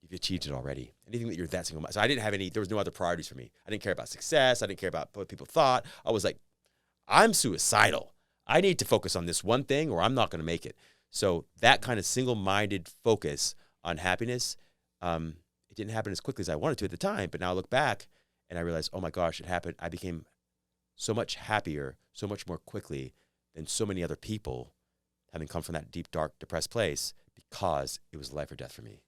You've achieved it already. Anything that you're that single-minded. So I didn't have there was no other priorities for me. I didn't care about success. I didn't care about what people thought. I was like, I'm suicidal. I need to focus on this one thing or I'm not going to make it. So that kind of single-minded focus on happiness, it didn't happen as quickly as I wanted to at the time. But now I look back and I realize, oh my gosh, it happened. I became so much happier, so much more quickly than so many other people having come from that deep, dark, depressed place because it was life or death for me.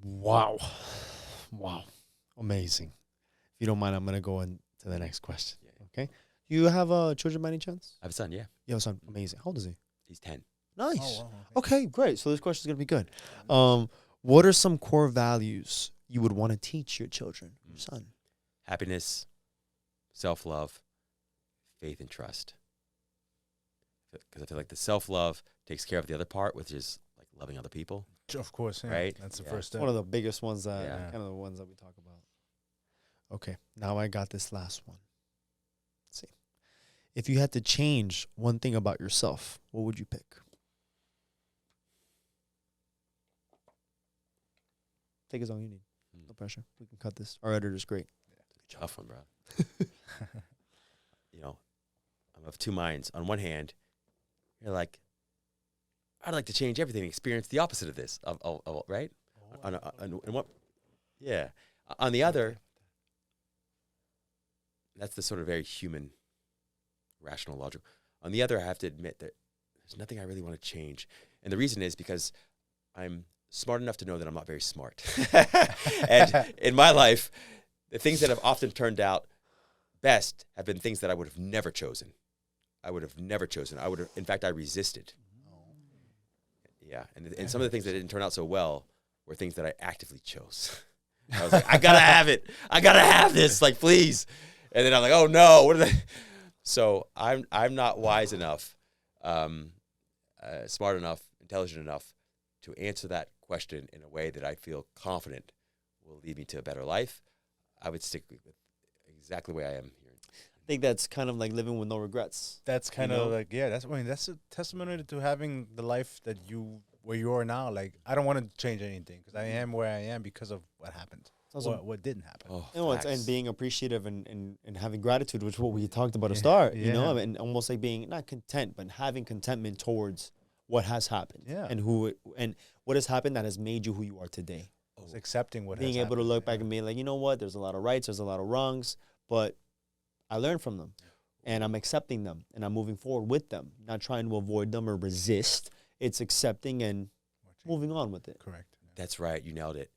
Wow. Wow. Amazing. If you don't mind, I'm going to go into the next question. Okay. Do you have children by any chance? I have a son, yeah. You have a son. Amazing. How old is he? He's 10. Nice. Oh, wow. Okay, great. So this question is going to be good. What are some core values you would want to teach your children, your son? Happiness, self-love, faith, and trust. Because I feel like the self-love takes care of the other part, which is like loving other people. Of course, yeah. Right? That's the Yeah. first step. One of the biggest ones that, Yeah. kind of the ones that we talk about. Okay, now I got this last one. Let's see. If you had to change one thing about yourself, what would you pick? Take as long as you need. No pressure. We can cut this. Our editor's great. Tough one, bro. You know, I'm of two minds. On one hand, you're like, I'd like to change everything, experience the opposite of this, right? On what? Yeah. On the other, that's the sort of very human, rational logic. On the other, I have to admit that there's nothing I really want to change. And the reason is because I'm smart enough to know that I'm not very smart. And in my life, the things that have often turned out best have been things that I would have never chosen. In fact, I resisted. Yeah, and some of the things that didn't turn out so well were things that I actively chose. I was like, I gotta have it. I gotta have this. Like, please. And then I'm like, oh no, what are they? So I'm not wise enough, smart enough, intelligent enough to answer that question in a way that I feel confident will lead me to a better life. I would stick with exactly the way I am here. I think that's kind of like living with no regrets. That's kind of like, yeah, that's a testimony to having the life that where you are now. Like, I don't want to change anything because I am where I am because of what happened, what didn't happen. Oh, and being appreciative and having gratitude, which is what we talked about to start, you know, and almost like being not content, but having contentment towards what has happened and what has happened that has made you who you are today. It's accepting what being has able to look back and be like, you know what, there's a lot of rights, there's a lot of wrongs, but I learned from them and I'm accepting them and I'm moving forward with them, not trying to avoid them or resist. It's accepting and moving on with it. Correct. That's right. You nailed it.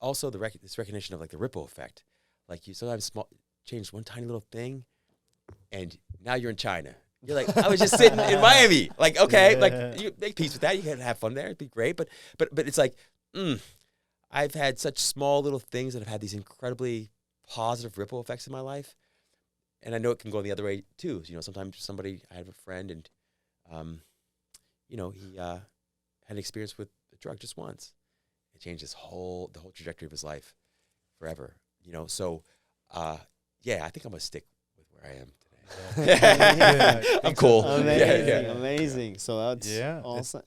also this recognition of like the ripple effect. Like you sometimes change one tiny little thing, and now you're in China. You're like, I was just sitting in Miami. Like, okay, like you make peace with that. You can have fun there. It'd be great. But it's like, I've had such small little things that have had these incredibly positive ripple effects in my life. And I know it can go the other way too. You know, sometimes I have a friend and, you know, he had an experience with a drug just once. It changed the whole trajectory of his life forever. You know, so, yeah, I think I'm going to stick with where I am today. I'm cool. Amazing. So that's awesome.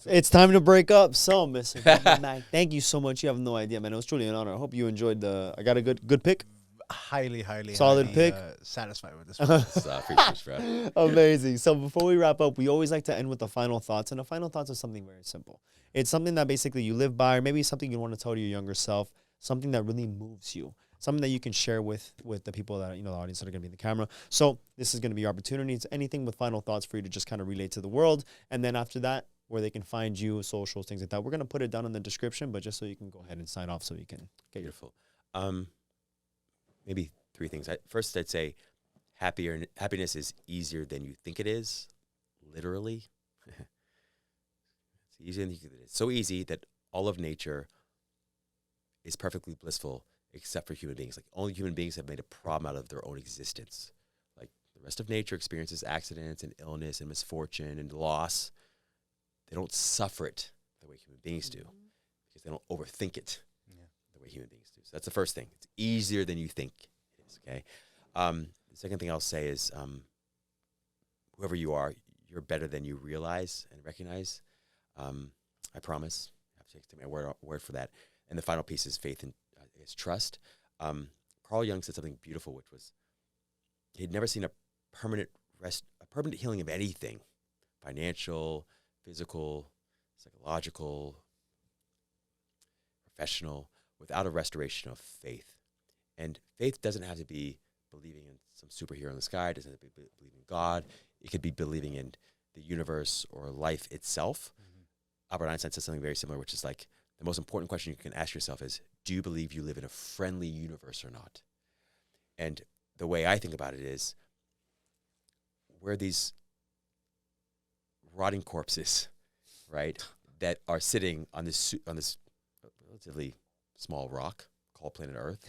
It's time to break up. So, Mr. Mack, thank you so much. You have no idea, man. It was truly an honor. I hope you enjoyed I got a good pick. Highly solid pick. Satisfied with this one. Amazing. So before we wrap up, we always like to end with the final thoughts. And the final thoughts is something very simple. It's something that basically you live by, or maybe something you want to tell to your younger self, something that really moves you. Something that you can share with the people that, you know, the audience that are going to be in the camera. So this is going to be your opportunity. It's anything with final thoughts for you to just kind of relate to the world. And then after that, where they can find you, socials, things like that. We're going to put it down in the description, but just so you can go ahead and sign off so you can get your full. Maybe 3 things. First, I'd say happiness is easier than you think it is, literally. It's easier than you think it is. So easy that all of nature is perfectly blissful, except for human beings. Like, only human beings have made a problem out of their own existence. Like, the rest of nature experiences accidents and illness and misfortune and loss. They don't suffer it the way human beings do, because they don't overthink it the way human beings do. So that's the first thing. It's easier than you think it is, okay? The second thing I'll say is, whoever you are, you're better than you realize and recognize. I promise. I have to take my word for that. And the final piece is faith and is trust. Carl Jung said something beautiful, which was he'd never seen a permanent healing of anything, financial, physical, psychological, professional, without a restoration of faith. And faith doesn't have to be believing in some superhero in the sky. It doesn't have to be believing in God. It could be believing in the universe or life itself. Albert Einstein said something very similar, which is like, the most important question you can ask yourself is, do you believe you live in a friendly universe or not? And the way I think about it is, we're these rotting corpses, right, that are sitting on this relatively small rock called planet Earth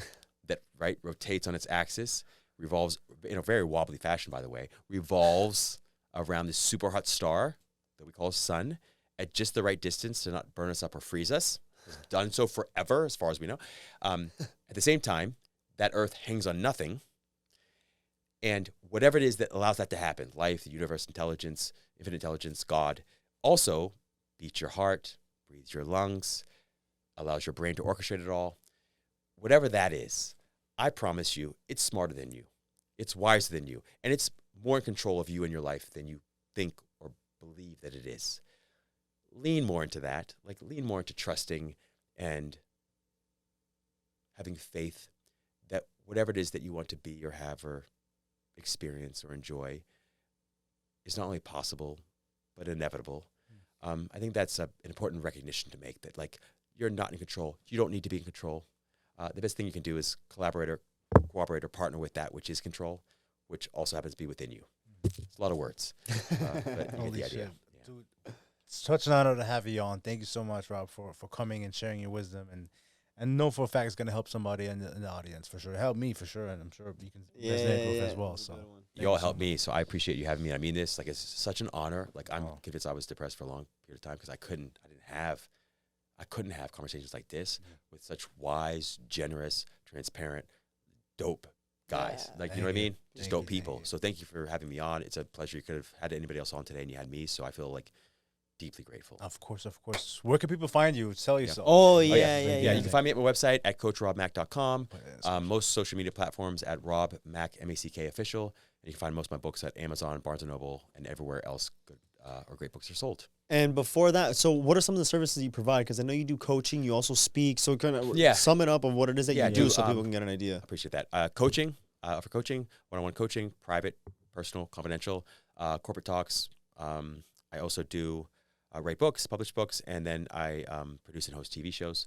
that, right, rotates on its axis, revolves in a very wobbly fashion, by the way, revolves around this super hot star that we call sun, at just the right distance to not burn us up or freeze us. It's done so forever, as far as we know. At the same time, that Earth hangs on nothing. And whatever it is that allows that to happen, life, the universe, intelligence, infinite intelligence, God, also beats your heart, breathes your lungs, allows your brain to orchestrate it all. Whatever that is, I promise you, it's smarter than you. It's wiser than you. And it's more in control of you and your life than you think or believe that it is. Lean more into that, like lean more into trusting and having faith that whatever it is that you want to be or have or experience or enjoy is not only possible, but inevitable. I think that's an important recognition to make, that like, you're not in control. You don't need to be in control. The best thing you can do is collaborate or cooperate or partner with that which is control, which also happens to be within you. It's a lot of words, but you get the idea. Yeah. Dude, it's such an honor to have you on. Thank you so much, Rob, for coming and sharing your wisdom, and know for a fact it's going to help somebody in the audience for sure. Help me for sure, and I'm sure you can resonate with as well. So you all helped me, so I appreciate you having me. I mean this, like, it's such an honor. Like, I'm convinced I was depressed for a long period of time because I couldn't have conversations like this with such wise, generous, transparent, dope guys. Like, you know what I mean? Just dope people. So thank you for having me on. It's a pleasure. You could have had anybody else on today, and you had me, so I feel like deeply grateful. Of course. Where can people find you? Tell yourself. Yeah. You can find me at my website at coachrobmack.com. Most social media platforms at Rob Mack, M-A-C-K official. And you can find most of my books at Amazon, Barnes & Noble, and everywhere else good or great books are sold. And before that, so what are some of the services you provide? Because I know you do coaching, you also speak. So kind of sum it up of what it is that you do so people can get an idea. I appreciate that. Coaching, offer coaching, one-on-one coaching, private, personal, confidential, corporate talks. I also do write books, publish books, and then I produce and host TV shows.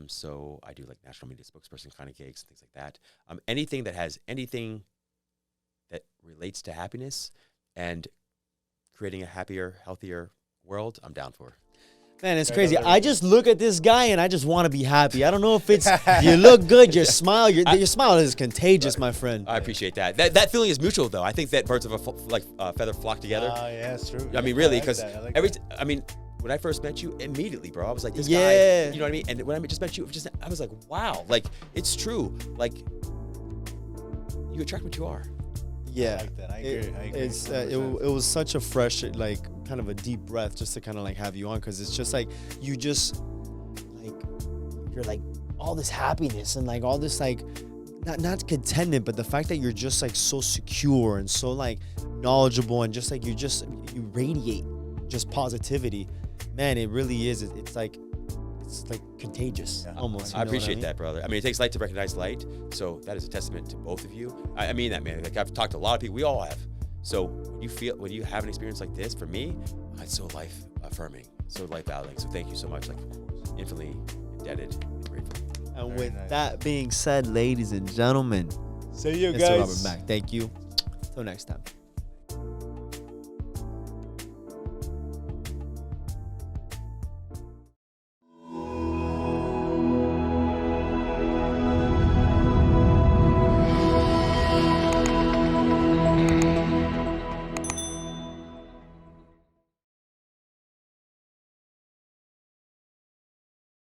So I do like national media spokesperson kind of gigs and things like that. Anything that relates to happiness and creating a happier, healthier world, I'm down for. Man, it's crazy. I just look at this guy and I just want to be happy. I don't know if it's you look good, your smile is contagious, my friend. I appreciate that. That feeling is mutual, though. I think that birds of a feather flock together. Yeah, it's true. I mean, really, because when I first met you, immediately, bro, I was like, this guy, you know what I mean? And when I just met you, I was like, wow, like, it's true. Like, you attract what you are. Yeah, I like that. I agree. It was such a fresh, like, kind of a deep breath just to kind of like have you on, because it's just like you're like all this happiness and like all this like not contentment, but the fact that you're just like so secure and so like knowledgeable and just like you radiate just positivity. Man, it really is. It's like contagious, almost. I appreciate that, brother. I mean, it takes light to recognize light. So that is a testament to both of you. I mean that, man. Like, I've talked to a lot of people. We all have. So when you have an experience like this, for me, it's so life affirming, so life validating. So thank you so much. Like, infinitely indebted and grateful. And with that being said, ladies and gentlemen, see you Mr. guys. Robert Mack, thank you. Till next time.